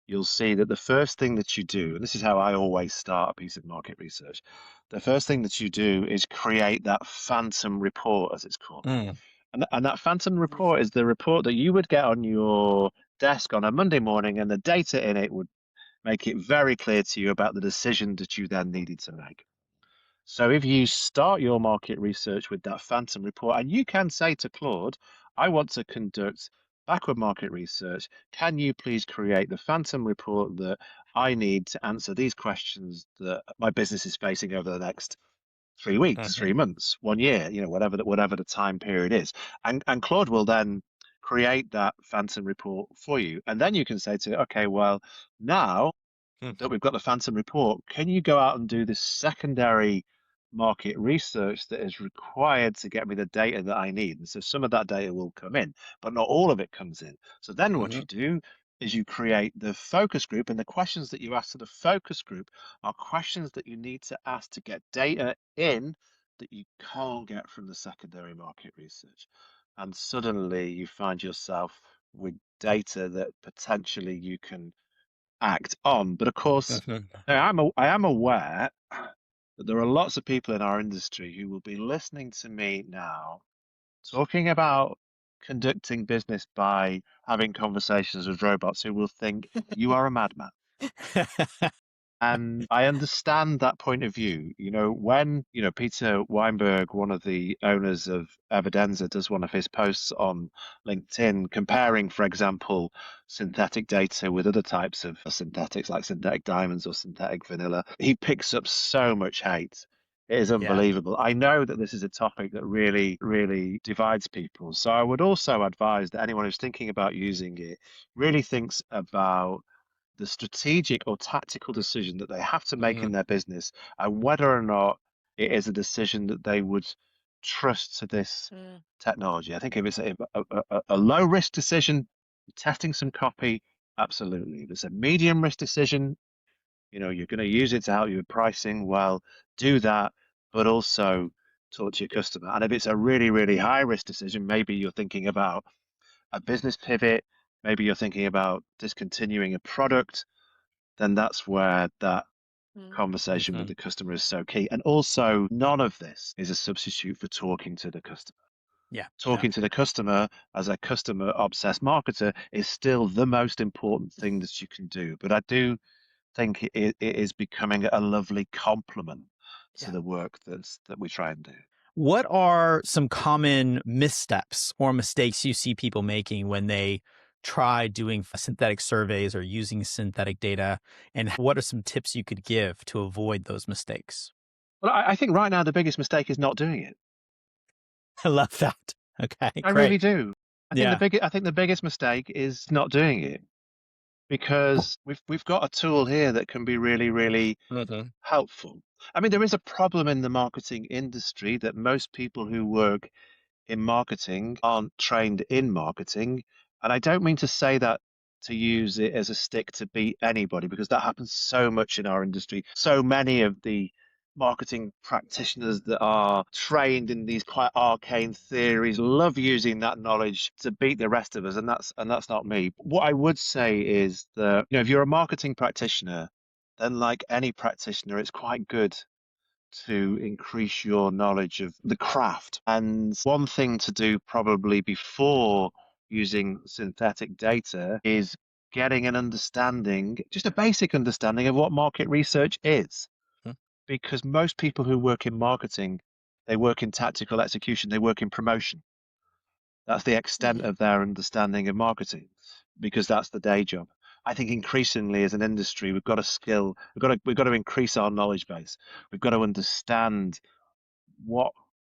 Speaker 3: you'll see that the first thing that you do, and this is how I always start a piece of market research, the first thing that you do is create that phantom report, as it's called. And that phantom report is the report that you would get on your desk on a Monday morning, and the data in it would make it very clear to you about the decision that you then needed to make. So if you start your market research with that phantom report, and you can say to Claude, I want to conduct backward market research. Can you please create the phantom report that I need to answer these questions that my business is facing over the next 3 weeks, 3 months, 1 year, whatever the time period is. And Claude will then create that phantom report for you. And then you can say to it, okay, well, now that we've got the phantom report, can you go out and do this secondary market research that is required to get me the data that I need? And so some of that data will come in, but not all of it comes in. So then what you do is you create the focus group, and the questions that you ask to the focus group are questions that you need to ask to get data in that you can't get from the secondary market research. And suddenly you find yourself with data that potentially you can act on. But of course, I am aware that there are lots of people in our industry who will be listening to me now talking about conducting business by having conversations with robots who will think you are a madman. And I understand that point of view. When, Peter Weinberg, one of the owners of Evidenza, does one of his posts on LinkedIn comparing, for example, synthetic data with other types of synthetics like synthetic diamonds or synthetic vanilla, he picks up so much hate. It is
Speaker 2: Yeah.
Speaker 3: unbelievable. I know that this is a topic that really, really divides people. So I would also advise that anyone who's thinking about using it really thinks about the strategic or tactical decision that they have to make in their business and whether or not it is a decision that they would trust to this technology. I think if it's a low risk decision, testing some copy, absolutely. If it's a medium risk decision, you're going to use it to help you with pricing, well, do that, but also talk to your customer. And if it's a really, really high risk decision, maybe you're thinking about a business pivot, maybe you're thinking about discontinuing a product, then that's where that conversation with the customer is so key. And also, none of this is a substitute for talking to the customer.
Speaker 2: Yeah.
Speaker 3: Talking to the customer as a customer obsessed marketer is still the most important thing that you can do. But I do think it is becoming a lovely complement to
Speaker 2: Yeah.
Speaker 3: the work that we try and do.
Speaker 2: What are some common missteps or mistakes you see people making when they try doing synthetic surveys or using synthetic data? And what are some tips you could give to avoid those mistakes?
Speaker 3: Well, I think right now the biggest mistake is not doing it.
Speaker 2: I love that. Okay,
Speaker 3: I really
Speaker 2: great.
Speaker 3: do.
Speaker 2: Yeah.
Speaker 3: I think the biggest mistake is not doing it, because we've got a tool here that can be really, really helpful. I mean, there is a problem in the marketing industry that most people who work in marketing aren't trained in marketing. And I don't mean to say that to use it as a stick to beat anybody, because that happens so much in our industry. So many of the marketing practitioners that are trained in these quite arcane theories love using that knowledge to beat the rest of us, and that's not me. What I would say is that, if you're a marketing practitioner, then like any practitioner, it's quite good to increase your knowledge of the craft. And one thing to do probably before using synthetic data is getting an understanding, just a basic understanding of what market research is.
Speaker 2: Mhm.
Speaker 3: Because most people who work in marketing, they work in tactical execution, they work in promotion. That's the extent
Speaker 1: Mhm.
Speaker 3: of their understanding of marketing because that's the day job. I think increasingly as an industry, we've got a skill, we've got to increase our knowledge base. We've got to understand what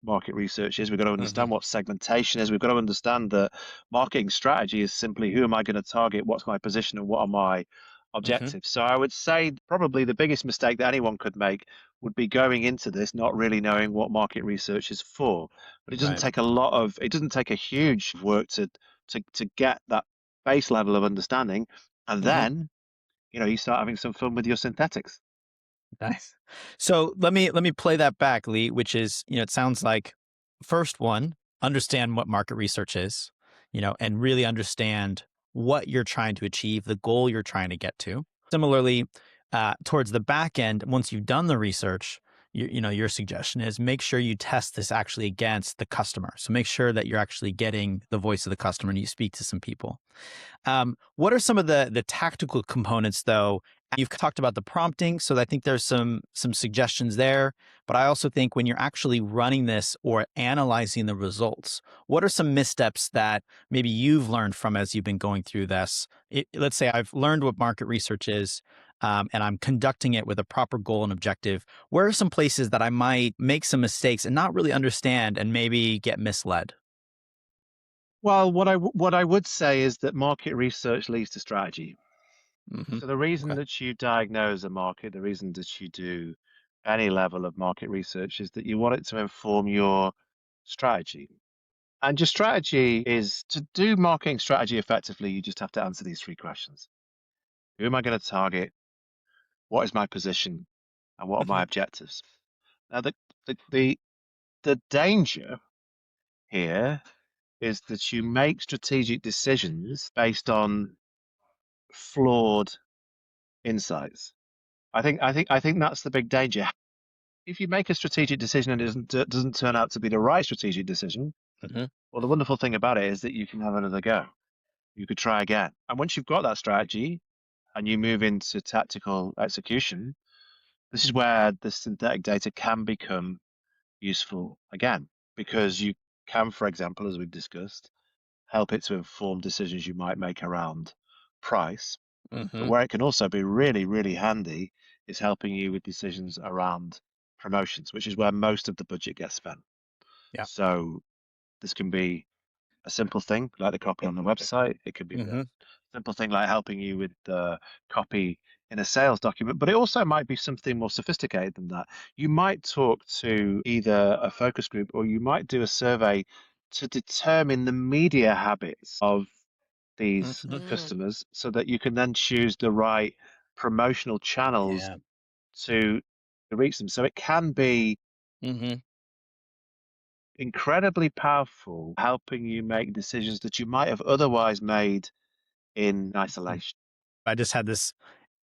Speaker 3: market research is. We've got to
Speaker 2: Mhm.
Speaker 3: understand what segmentation is. We've got to understand that marketing strategy is simply who am I going to target? What's my position and what are my
Speaker 2: Mhm.
Speaker 3: objectives? So I would say probably the biggest mistake that anyone could make would be going into this not really knowing what market research is for. But
Speaker 2: Right.
Speaker 3: it doesn't take a huge work to get that base level of understanding. And
Speaker 2: Mhm.
Speaker 3: then, you start having some fun with your synthetics.
Speaker 2: Nice. So let me play that back, Lee, which is, it sounds like first one, understand what market research is, and really understand what you're trying to achieve, the goal you're trying to get to. Similarly, towards the back end, once you've done the research, your suggestion is make sure you test this actually against the customer. So make sure that you're actually getting the voice of the customer and you speak to some people. What are some of the tactical components, though? You've talked about the prompting, so I think there's some suggestions there. But I also think when you're actually running this or analyzing the results, what are some missteps that maybe you've learned from as you've been going through this? Let's say I've learned what market research is, and I'm conducting it with a proper goal and objective. Where are some places that I might make some mistakes and not really understand and maybe get misled?
Speaker 3: Well, what I would say is that market research leads to strategy.
Speaker 2: Hmm.
Speaker 3: So the reason
Speaker 2: Okay.
Speaker 3: that you diagnose a market, the reason that you do any level of market research is that you want it to inform your strategy. And your strategy is to do marketing strategy effectively, you just have to answer these three questions. Who am I going to target? What is my position? And what are my
Speaker 2: Hmm.
Speaker 3: objectives? Now, the, the, the danger here is that you make strategic decisions based on flawed insights. I think that's the big danger. If you make a strategic decision and it doesn't turn out to be the right strategic decision,
Speaker 2: Hmm.
Speaker 3: well, the wonderful thing about it is that you can have another go. You could try again. And once you've got that strategy and you move into tactical execution, this is where the synthetic data can become useful again, because you can, for example, as we've discussed, help it to inform decisions you might make around price. But
Speaker 2: Hmm.
Speaker 3: where it can also be really, really handy is helping you with decisions around promotions, which is where most of the budget gets spent.
Speaker 2: Yeah.
Speaker 3: So this can be a simple thing like the copy on the website. It could be a
Speaker 2: Hmm.
Speaker 3: simple thing like helping you with the copy in a sales document, but it also might be something more sophisticated than that. You might talk to either a focus group or you might do a survey to determine the media habits of these
Speaker 2: Hmm.
Speaker 1: Mm.
Speaker 3: customers so that you can then choose the right promotional channels
Speaker 2: Yeah.
Speaker 3: to reach them. So it can be
Speaker 2: Hmm.
Speaker 3: incredibly powerful, helping you make decisions that you might have otherwise made in isolation.
Speaker 2: I just had this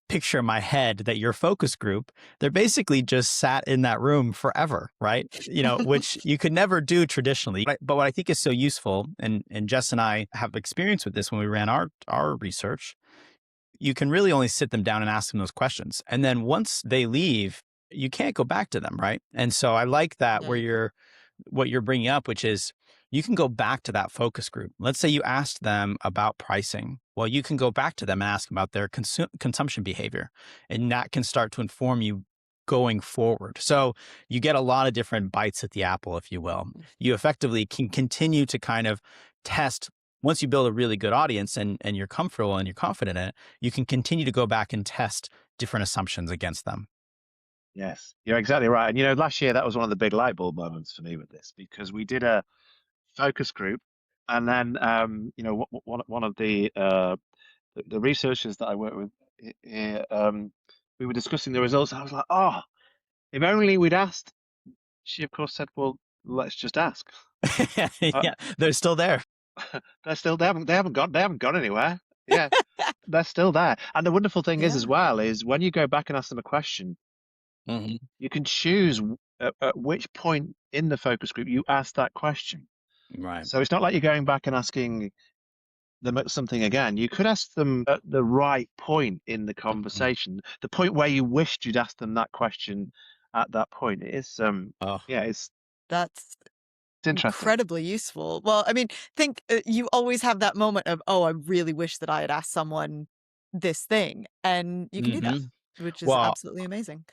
Speaker 2: picture in my head that your focus group, they're basically just sat in that room forever, right? Which you could never do traditionally. But what I think is so useful, and Jess and I have experience with this when we ran our research, you can really only sit them down and ask them those questions. And then once they leave, you can't go back to them, right? And so I like that where
Speaker 1: Right.
Speaker 2: what you're bringing up, which is you can go back to that focus group. Let's say you asked them about pricing. Well, you can go back to them and ask about their consumption behavior, and that can start to inform you going forward. So you get a lot of different bites at the apple, if you will. You effectively can continue to kind of test. Once you build a really good audience and you're comfortable and you're confident in it, you can continue to go back and test different assumptions against them.
Speaker 3: Yes, you're exactly right. And last year that was one of the big light bulb moments for me with this because we did a focus group, and then one of the researchers that I work with here, we were discussing the results. And I was like, oh, if only we'd asked. She, of course, said, "Well, let's just ask." Uh,
Speaker 2: Yeah, they're still there.
Speaker 3: they're still they haven't gone anywhere. Yeah, they're still there. And the wonderful thing is, as
Speaker 1: Yeah.
Speaker 3: well, is when you go back and ask them a question,
Speaker 2: Hmm.
Speaker 3: you can choose at which point in the focus group you ask that question.
Speaker 2: Right.
Speaker 3: So it's not like you're going back and asking them at something again. You could ask them at the right point in the
Speaker 2: Hmm.
Speaker 3: conversation, the point where you wished you'd asked them that question at that point. It is,
Speaker 2: Oh.
Speaker 3: yeah,
Speaker 1: That's
Speaker 3: it's interesting.
Speaker 1: incredibly useful. Well, I mean, think you always have that moment of, oh, I really wish that I had asked someone this thing, and you can do that,
Speaker 3: Yes.
Speaker 2: Hmm.
Speaker 1: which is
Speaker 2: Well,
Speaker 1: absolutely amazing.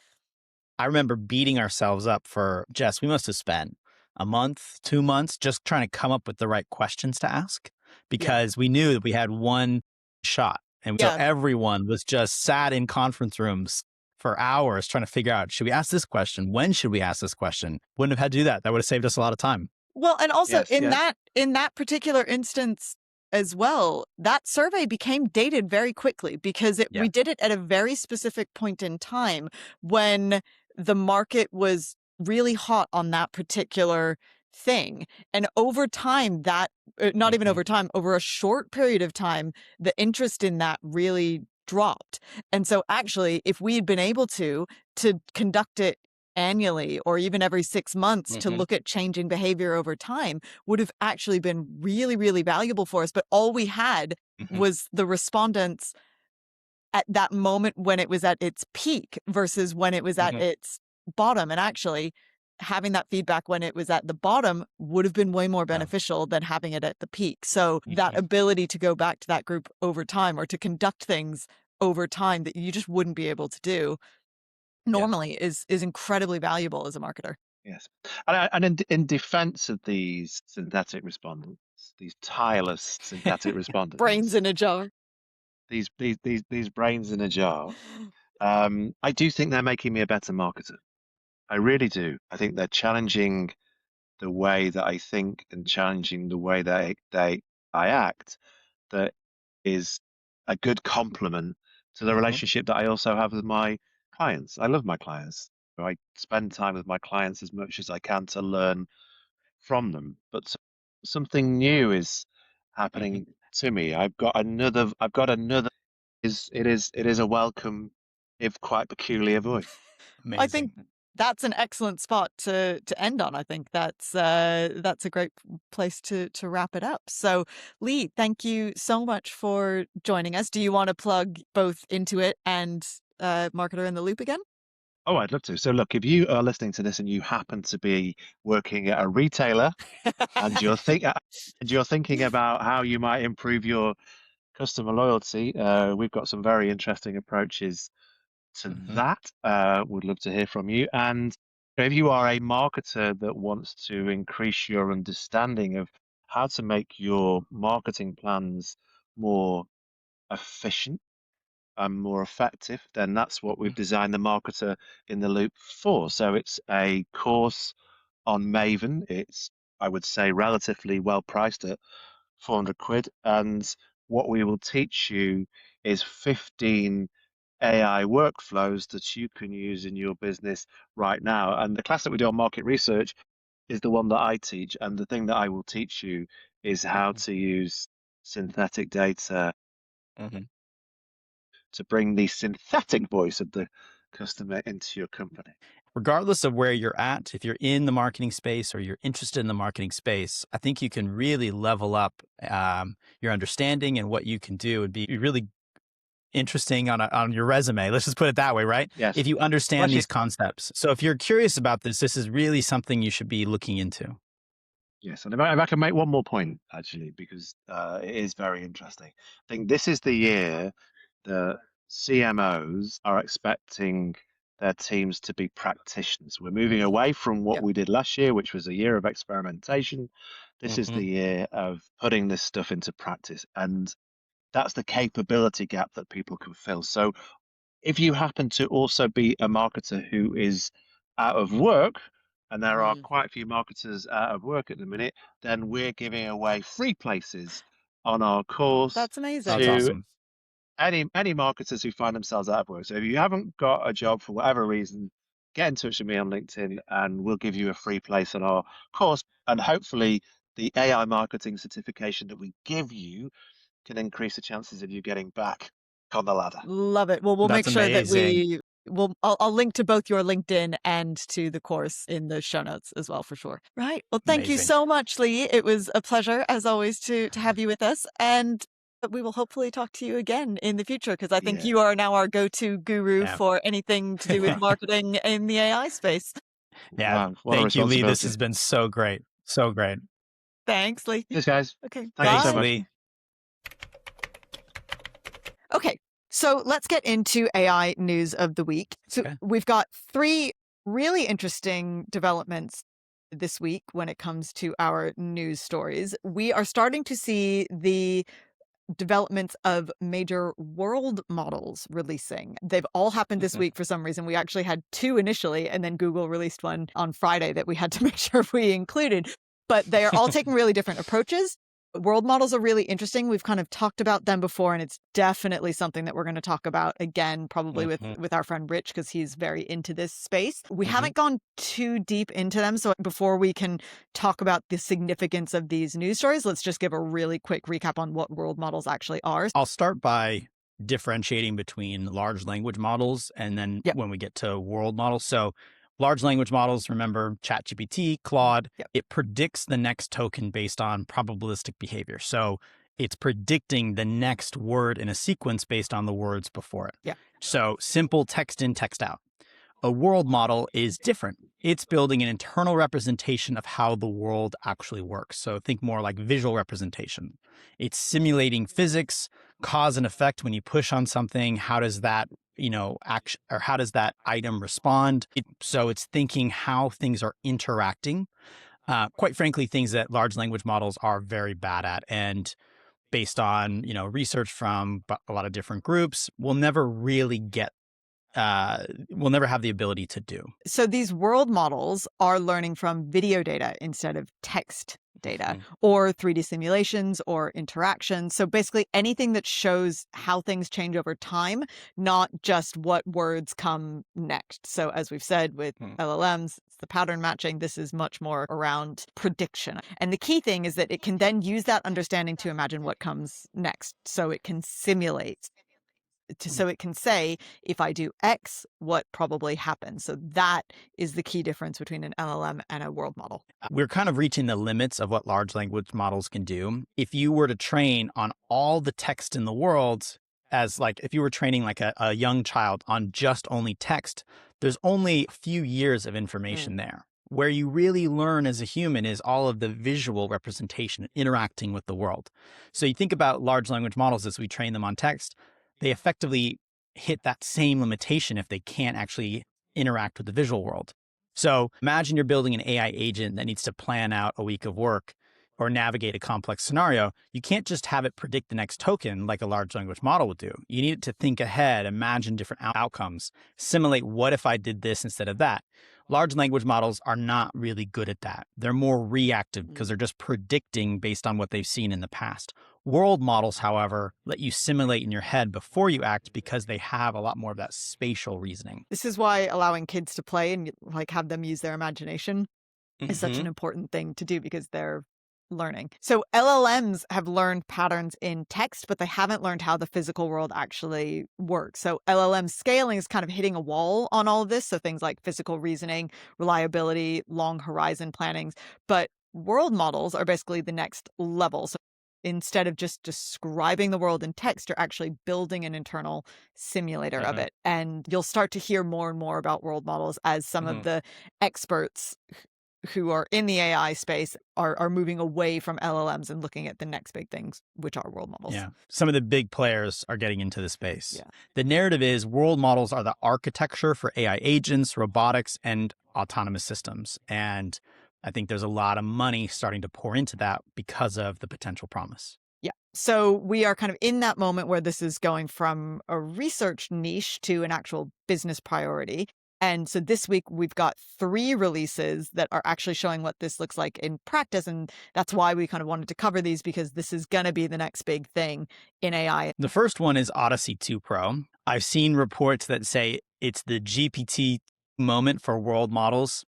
Speaker 2: I remember beating ourselves up for Jess. We must have spent a month, 2 months just trying to come up with the right questions to ask
Speaker 1: Yeah.
Speaker 2: because we knew that we had one shot. And so
Speaker 1: Yeah.
Speaker 2: everyone was just sat in conference rooms for hours trying to figure out, should we ask this question? When should we ask this question? Wouldn't have had to do that. That would have saved us a lot of time.
Speaker 1: Well, and also
Speaker 3: Yes. Yes.
Speaker 1: in that particular instance as well, that survey became dated very quickly because
Speaker 2: Yeah.
Speaker 1: we did it at a very specific point in time when the market was really hot on that particular thing. And over time, that not even
Speaker 2: Hmm.
Speaker 1: over time, over a short period of time, the interest in that really dropped. And so actually, if we had been able to conduct it annually or even every 6 months to
Speaker 2: Hmm.
Speaker 1: look at changing behavior over time would have actually been really, really valuable for us. But all we had
Speaker 2: Hmm.
Speaker 1: was the respondents at that moment when it was at its peak versus when it was at
Speaker 2: Hmm.
Speaker 1: its bottom. And actually, having that feedback when it was at the bottom would have been way more
Speaker 2: Yeah.
Speaker 1: beneficial than having it at the peak. So that
Speaker 2: Hmm.
Speaker 1: ability to go back to that group over time or to conduct things over time that you just wouldn't be able to do
Speaker 2: Yeah.
Speaker 1: normally is incredibly valuable as a marketer.
Speaker 3: Yes. And in defense of these synthetic respondents, these tireless synthetic
Speaker 1: Brains
Speaker 3: respondents,
Speaker 1: in a jar.
Speaker 3: these brains in a jar, I do think they're making me a better marketer. I really do. I think they're challenging the way that I think and challenging the way that I act. That is a good complement to the
Speaker 2: Hmm.
Speaker 3: relationship that I also have with my clients. I love my clients. I spend time with my clients as much as I can to learn from them. But something new is
Speaker 2: Hmm.
Speaker 3: happening to me. I've got another it is a welcome, if quite peculiar voice.
Speaker 1: I think
Speaker 2: Amazing.
Speaker 1: that's an excellent spot to end on. I think that's a great place to wrap it up. So, Lee, thank you so much for joining us. Do you want to plug both Intuit and Marketer in the Loop again?
Speaker 3: Oh, I'd love to. So look, if you are listening to this and you happen to be working at a retailer and you're thinking about how you might improve your customer loyalty, we've got some very interesting approaches to
Speaker 2: Hmm.
Speaker 3: that. Would love to hear from you. And if you are a marketer that wants to increase your understanding of how to make your marketing plans more efficient and more effective, then that's what we've designed the Marketer in the Loop for. So it's a course on Maven. It's, I would say, relatively well priced at 400 quid. And what we will teach you is 15 AI workflows that you can use in your business right now. And the class that we do on market research is the one that I teach. And the thing that I will teach you is how
Speaker 2: Hmm.
Speaker 3: to use synthetic data
Speaker 2: Hmm.
Speaker 3: to bring the synthetic voice of the customer into your company.
Speaker 2: Regardless of where you're at, if you're in the marketing space or you're interested in the marketing space, I think you can really level up your understanding and what you can do would be really interesting on your resume. Let's just put it that way, right?
Speaker 3: Yes.
Speaker 2: If you
Speaker 3: Well,
Speaker 2: understand
Speaker 3: actually,
Speaker 2: these concepts. So if you're curious about this, this is really something you should be looking into.
Speaker 3: yes. And if I can make one more point, actually, because it is very interesting. I think this is the year that CMOs are expecting their teams to be practitioners. We're moving away from what
Speaker 1: Yep.
Speaker 3: we did last year, which was a year of experimentation. This is
Speaker 2: Hmm.
Speaker 3: the year of putting this stuff into practice. And that's the capability gap that people can fill. So if you happen to also be a marketer who is out of work, and there are
Speaker 1: Mm,
Speaker 3: quite a few marketers out of work at the minute, then we're giving away free places on our course
Speaker 1: that's amazing.
Speaker 2: That's
Speaker 3: to
Speaker 2: awesome.
Speaker 3: any marketers who find themselves out of work. So if you haven't got a job for whatever reason, get in touch with me on LinkedIn and we'll give you a free place on our course. And hopefully, the AI marketing certification that we give you can increase the chances of you getting back on the ladder.
Speaker 1: Love it. Well, we'll make
Speaker 2: That's
Speaker 1: sure that
Speaker 2: amazing.
Speaker 1: I'll link to both your LinkedIn and to the course in the show notes as well, for sure. Right. Well, thank you
Speaker 2: Amazing.
Speaker 1: so much, Lee. It was a pleasure, as always, to have you with us. And we will hopefully talk to you again in the future, because I think
Speaker 3: Yeah.
Speaker 1: you are now our go-to guru
Speaker 2: Yeah.
Speaker 1: for anything to do with marketing in the AI space.
Speaker 2: Yeah.
Speaker 3: Wow, what a
Speaker 2: Thank you, Lee. This
Speaker 3: responsibility.
Speaker 2: has been so great. So great.
Speaker 1: Thanks, Lee.
Speaker 3: Cheers, guys.
Speaker 1: Okay.
Speaker 3: Thank you so
Speaker 2: Thanks,
Speaker 1: Bye.
Speaker 3: much.
Speaker 2: Lee.
Speaker 1: Okay, so let's get into AI news of the week. So
Speaker 2: Okay.
Speaker 1: we've got three really interesting developments this week when it comes to our news stories. We are starting to see the developments of major world models releasing. They've all happened this
Speaker 2: Mhm.
Speaker 1: week for some reason. We actually had two initially, and then Google released one on Friday that we had to make sure we included. But they are all taking really different approaches. World models are really interesting. We've kind of talked about them before, and it's definitely something that we're going to talk about again, probably
Speaker 2: Mhm.
Speaker 1: with our friend Rich, because he's very into this space. We
Speaker 2: Mhm.
Speaker 1: haven't gone too deep into them. So before we can talk about the significance of these news stories, let's just give a really quick recap on what world models actually are.
Speaker 2: I'll start by differentiating between large language models and then
Speaker 1: Yep.
Speaker 2: when we get to world models. So large language models, remember ChatGPT, Claude,
Speaker 1: Yep.
Speaker 2: it predicts the next token based on probabilistic behavior. So it's predicting the next word in a sequence based on the words before it.
Speaker 1: Yeah.
Speaker 2: So simple text in, text out. A world model is different. It's building an internal representation of how the world actually works. So think more like visual representation. It's simulating physics, cause and effect. When you push on something, how does that, action, or how does that item respond? So it's thinking how things are interacting. Quite frankly, things that large language models are very bad at. And based on, research from a lot of different groups, we'll never really we'll never have the ability to do.
Speaker 1: So these world models are learning from video data instead of text data,
Speaker 2: Mhm.
Speaker 1: or 3D simulations or interactions. So basically anything that shows how things change over time, not just what words come next. So as we've said with LLMs, it's the pattern matching. This is much more around prediction. And the key thing is that it can then use that understanding to imagine what comes next. So it can simulate. So it can say, if I do X, what probably happens. So that is the key difference between an LLM and a world model.
Speaker 2: We're kind of reaching the limits of what large language models can do. If you were to train on all the text in the world, as like if you were training like a young child on just only text, there's only a few years of information there. Where you really learn as a human is all of the visual representation, interacting with the world. So you think about large language models as we train them on text, they effectively hit that same limitation if they can't actually interact with the visual world. So imagine you're building an AI agent that needs to plan out a week of work or navigate a complex scenario. You can't just have it predict the next token like a large language model would do. You need it to think ahead, imagine different outcomes, simulate what if I did this instead of that. Large language models are not really good at that. They're more reactive because they're just predicting based on what they've seen in the past. World models, however, let you simulate in your head before you act because they have a lot more of that spatial reasoning.
Speaker 1: This is why allowing kids to play and like have them use their imagination is such an important thing to do, because they're learning. So LLMs have learned patterns in text, but they haven't learned how the physical world actually works. So LLM scaling is kind of hitting a wall on all of this. So things like physical reasoning, reliability, long horizon plannings. But world models are basically the next level. So instead of just describing the world in text, you're actually building an internal simulator of it. And you'll start to hear more and more about world models as some of the experts who are in the AI space are moving away from LLMs and looking at the next big things, which are world models.
Speaker 2: Yeah. Some of the big players are getting into the space.
Speaker 1: Yeah.
Speaker 2: The narrative is world models are the architecture for AI agents, robotics, and autonomous systems. And I think there's a lot of money starting to pour into that because of the potential promise.
Speaker 1: Yeah. So we are kind of in that moment where this is going from a research niche to an actual business priority. And so this week we've got 3 releases that are actually showing what this looks like in practice. And that's why we kind of wanted to cover these, because this is going to be the next big thing in AI.
Speaker 2: The first one is Odyssey 2 Pro. I've seen reports that say it's the GPT moment for world models.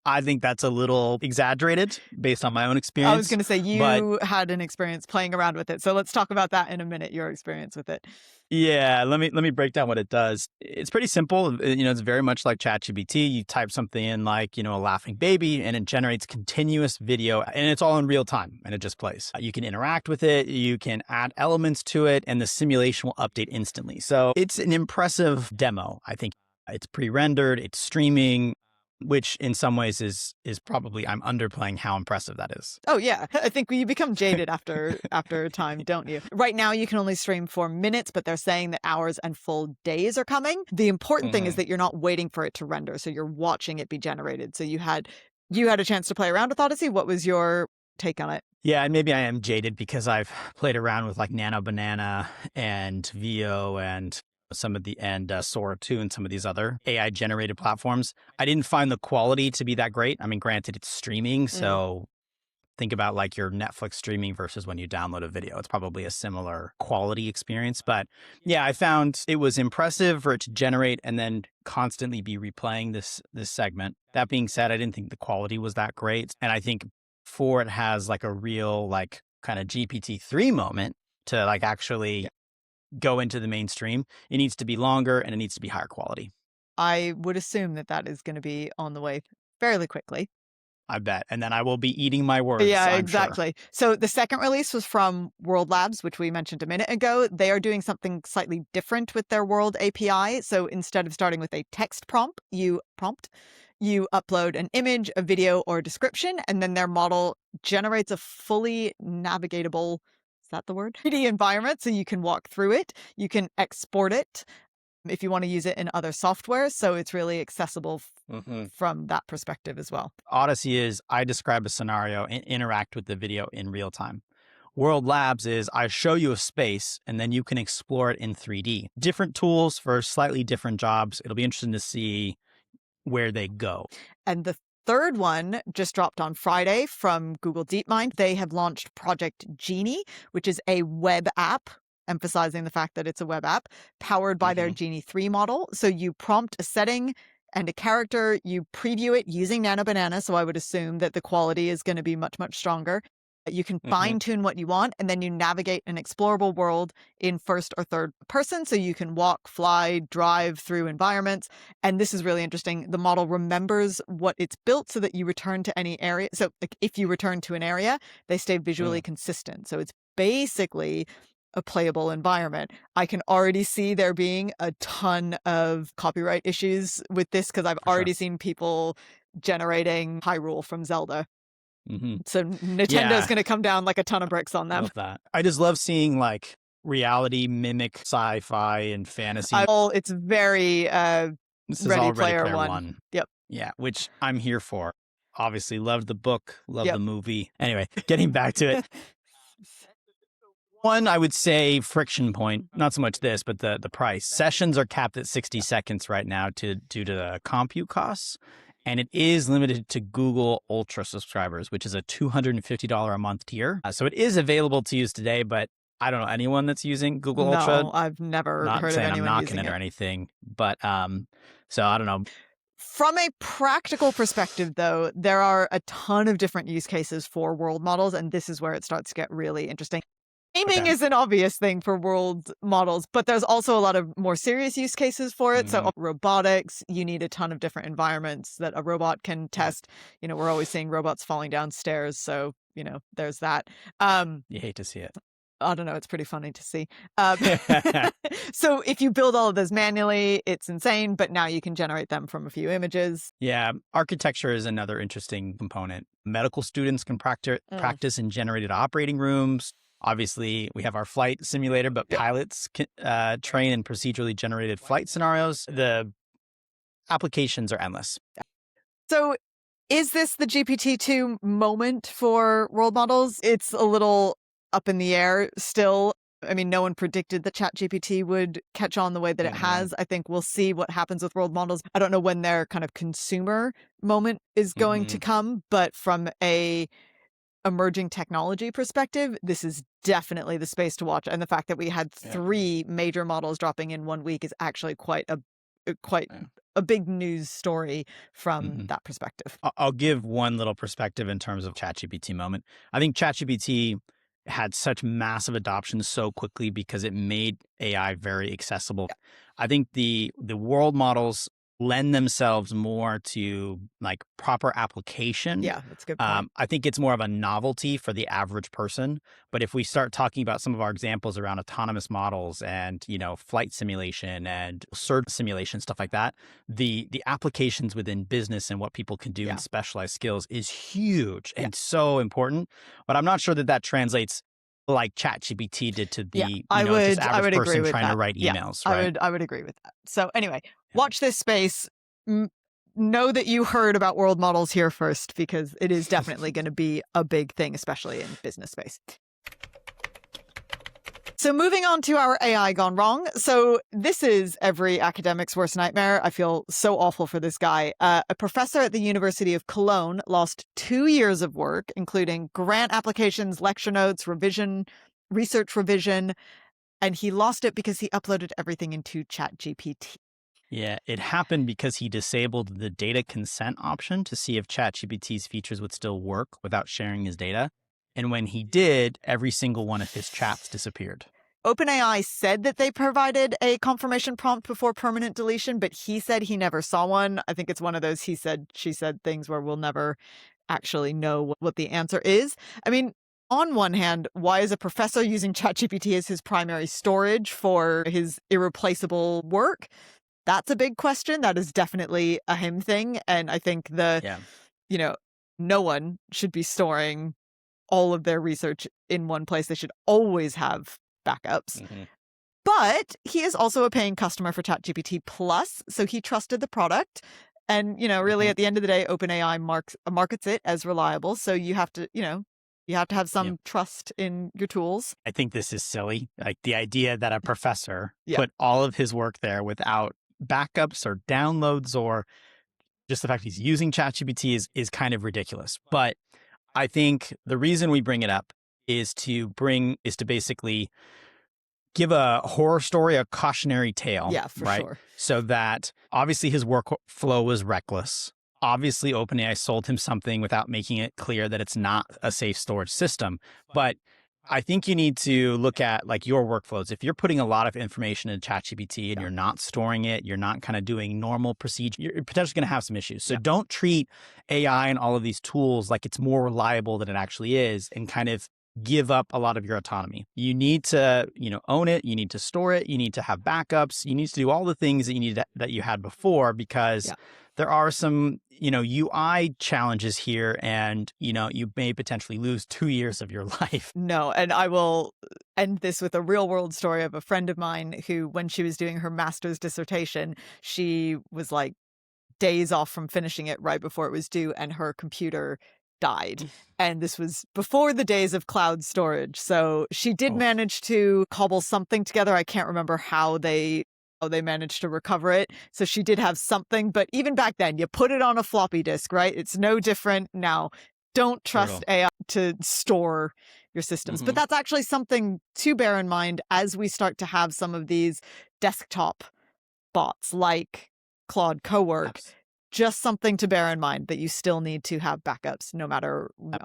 Speaker 2: I think that's a little exaggerated based on my own
Speaker 1: I was
Speaker 2: experience.
Speaker 1: going to say
Speaker 2: But
Speaker 1: you had an experience playing around with it. So let's talk about that in a minute, your experience with it.
Speaker 2: yeah, let me break down what it does. It's pretty simple. It's very much like ChatGPT. You type something in like, a laughing baby, and it generates continuous video, and it's all in real time, and it just plays. You can interact with it, you can add elements to it, and the simulation will update instantly. So it's an impressive demo. I think it's pre-rendered, it's streaming, which in some ways is probably, I'm underplaying how impressive that is.
Speaker 1: Oh yeah, I think you become jaded after a time, don't you? Right now you can only stream for minutes, but they're saying that hours and full days are coming. The important thing is that you're not waiting for it to render, so you're watching it be generated. So you had a chance to play around with Odyssey. What was your take on it?
Speaker 2: Yeah, and maybe I am jaded because I've played around with like Nano Banana and VO and Sora 2 and some of these other AI generated platforms. I didn't find the quality to be that great. I mean, granted, it's streaming, so think about like your Netflix streaming versus when you download a video. It's probably a similar quality experience. But yeah, I found it was impressive for it to generate and then constantly be replaying this segment. That being said, I didn't think the quality was that great. And I think before it has like a real like kind of GPT-3 moment to like actually go into the mainstream, it needs to be longer and it needs to be higher quality.
Speaker 1: I would assume that is going to be on the way fairly quickly.
Speaker 2: I bet. And then I will be eating my words.
Speaker 1: Yeah,
Speaker 2: I'm
Speaker 1: exactly.
Speaker 2: Sure.
Speaker 1: So the second release was from World Labs, which we mentioned a minute ago. They are doing something slightly different with their World API. So instead of starting with a text prompt, you upload an image, a video, or a description, and then their model generates a fully navigatable, is that the word? 3D environment, so you can walk through it. You can export it if you want to use it in other software. So it's really accessible from that perspective as well.
Speaker 2: Odyssey is I describe a scenario and interact with the video in real time. World Labs is I show you a space and then you can explore it in 3D. Different tools for slightly different jobs. It'll be interesting to see where they go.
Speaker 1: And the third one just dropped on Friday from Google DeepMind. They have launched Project Genie, which is a web app, emphasizing the fact that it's a web app, powered by their Genie 3 model. So you prompt a setting and a character, you preview it using Nano Banana, so I would assume that the quality is going to be much, much stronger. You can fine-tune what you want, and then you navigate an explorable world in first or third person, so you can walk, fly, drive through environments. And this is really interesting. The model remembers what it's built so that you return to any area. So like, if you return to an area, they stay visually consistent. So it's basically a playable environment. I can already see there being a ton of copyright issues with this because I've already seen people generating Hyrule from Zelda. So Nintendo's going to come down like a ton of bricks on them.
Speaker 2: Love that. I just love seeing like reality mimic sci-fi and fantasy.
Speaker 1: It's very
Speaker 2: this is
Speaker 1: Ready
Speaker 2: all
Speaker 1: Player
Speaker 2: Ready Player
Speaker 1: One. Yep.
Speaker 2: Yeah, which I'm here for. Obviously, loved the book, loved the movie. Anyway, getting back to it. One, I would say friction point, not so much this, but the price. Sessions are capped at 60 seconds right now due to the compute costs. And it is limited to Google Ultra subscribers, which is a $250 a month tier. So it is available to use today, but I don't know anyone that's using Google Ultra.
Speaker 1: No, I've never heard of anyone
Speaker 2: I'm knocking
Speaker 1: using
Speaker 2: it or anything, but so I don't know.
Speaker 1: From a practical perspective, though, there are a ton of different use cases for world models, and this is where it starts to get really interesting. Gaming is an obvious thing for world models, but there's also a lot of more serious use cases for it. So robotics, you need a ton of different environments that a robot can test. We're always seeing robots falling down stairs. So, there's that.
Speaker 2: You hate to see it.
Speaker 1: I don't know. It's pretty funny to see. So if you build all of those manually, it's insane, but now you can generate them from a few images.
Speaker 2: Yeah. Architecture is another interesting component. Medical students can practice in generated operating rooms. Obviously, we have our flight simulator, but pilots can train in procedurally generated flight scenarios. The applications are endless.
Speaker 1: So is this the GPT-2 moment for world models? It's a little up in the air still. I mean, no one predicted that ChatGPT would catch on the way that it has. I think we'll see what happens with world models. I don't know when their kind of consumer moment is going to come, but from a emerging technology perspective, this is definitely the space to watch. And the fact that we had 3 major models dropping in 1 week is actually quite a big news story from
Speaker 2: Mhm.
Speaker 1: that perspective.
Speaker 2: I'll give one little perspective in terms of ChatGPT moment. I think ChatGPT had such massive adoption so quickly because it made AI very accessible. I think the world models lend themselves more to like proper application.
Speaker 1: Yeah, that's a good point.
Speaker 2: I think it's more of a novelty for the average person. But if we start talking about some of our examples around autonomous models and flight simulation and search simulation, stuff like that, the applications within business and what people can do in
Speaker 1: Yeah.
Speaker 2: specialized skills is huge
Speaker 1: Yeah.
Speaker 2: and so important. But I'm not sure that translates like ChatGPT did to
Speaker 1: Yeah,
Speaker 2: the
Speaker 1: I
Speaker 2: just
Speaker 1: would
Speaker 2: average
Speaker 1: agree
Speaker 2: person
Speaker 1: with
Speaker 2: trying to
Speaker 1: that.
Speaker 2: write
Speaker 1: Yeah,
Speaker 2: emails,
Speaker 1: I
Speaker 2: right?
Speaker 1: would I would agree with that. So anyway,
Speaker 2: Yeah.
Speaker 1: watch this space. Know that you heard about world models here first, because it is definitely going to be a big thing, especially in business space. So moving on to our AI gone wrong. So this is every academic's worst nightmare. I feel so awful for this guy. A professor at the University of Cologne lost 2 years of work, including grant applications, lecture notes, research revision, and he lost it because he uploaded everything into ChatGPT.
Speaker 2: Yeah, it happened because he disabled the data consent option to see if ChatGPT's features would still work without sharing his data. And when he did, every single one of his chats disappeared.
Speaker 1: OpenAI said that they provided a confirmation prompt before permanent deletion, but he said he never saw one. I think it's one of those he said, she said things where we'll never actually know what the answer is. I mean, on one hand, why is a professor using ChatGPT as his primary storage for his irreplaceable work? That's a big question. That is definitely a him thing. And I think
Speaker 2: Yeah.
Speaker 1: no one should be storing all of their research in one place. They should always have backups.
Speaker 2: Mm-hmm.
Speaker 1: But he is also a paying customer for ChatGPT Plus, so he trusted the product. And, really at the end of the day, OpenAI markets it as reliable. So you have to, have
Speaker 2: Yeah.
Speaker 1: some trust in your tools.
Speaker 2: I think this is silly. Like the idea that a professor
Speaker 1: Yeah.
Speaker 2: put all of his work there without backups or downloads or just the fact he's using ChatGPT is kind of ridiculous. But I think the reason we bring it up is to basically give a horror story, a cautionary tale.
Speaker 1: Yeah, for
Speaker 2: right?
Speaker 1: sure.
Speaker 2: So that obviously his workflow was reckless. Obviously, OpenAI sold him something without making it clear that it's not a safe storage system. But I think you need to look at like your workflows. If you're putting a lot of information in ChatGPT and you're not storing it, you're not kind of doing normal procedure, you're potentially going to have some issues. So don't treat AI and all of these tools like it's more reliable than it actually is and kind of give up a lot of your autonomy. You need to, own it. You need to store it. You need to have backups. You need to do all the things that you need that you had before because there are some, UI challenges here and, you may potentially lose 2 years of your life.
Speaker 1: No, and I will end this with a real world story of a friend of mine who, when she was doing her master's dissertation, she was like days off from finishing it right before it was due, and her computer died. And this was before the days of cloud storage. So she did manage to cobble something together. I can't remember how they managed to recover it. So she did have something, but even back then, you put it on a floppy disk, right? It's no different now. Don't trust AI to store your systems. But that's actually something to bear in mind as we start to have some of these desktop bots like Claude Cowork. Just something to bear in mind that you still need to have backups no matter what.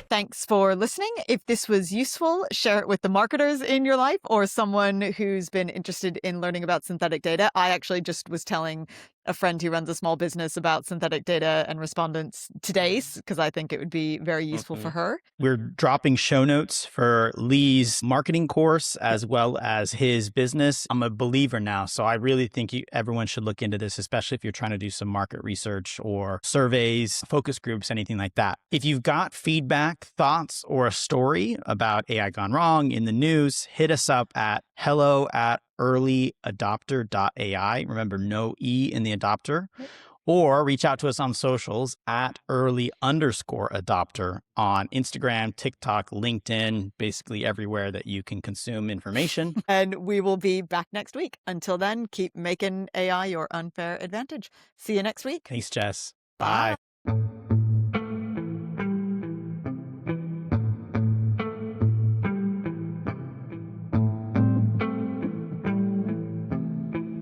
Speaker 1: Thanks for listening. If this was useful, share it with the marketers in your life or someone who's been interested in learning about synthetic data. I actually just was telling a friend who runs a small business about synthetic data and respondents today because I think it would be very useful for her.
Speaker 2: We're dropping show notes for Lee's marketing course as well as his business. I'm a believer now, so I really think everyone should look into this, especially if you're trying to do some market research or surveys, focus groups, anything like that. If you've got feedback, thoughts, or a story about AI gone wrong in the news, hit us up at hello@earlyadopter.ai. Remember, no E in the adopter. Or reach out to us on socials at early_adopter on Instagram, TikTok, LinkedIn, basically everywhere that you can consume information.
Speaker 1: And we will be back next week. Until then, keep making AI your unfair advantage. See you next week.
Speaker 2: Thanks, Jess.
Speaker 1: Bye.
Speaker 2: Bye.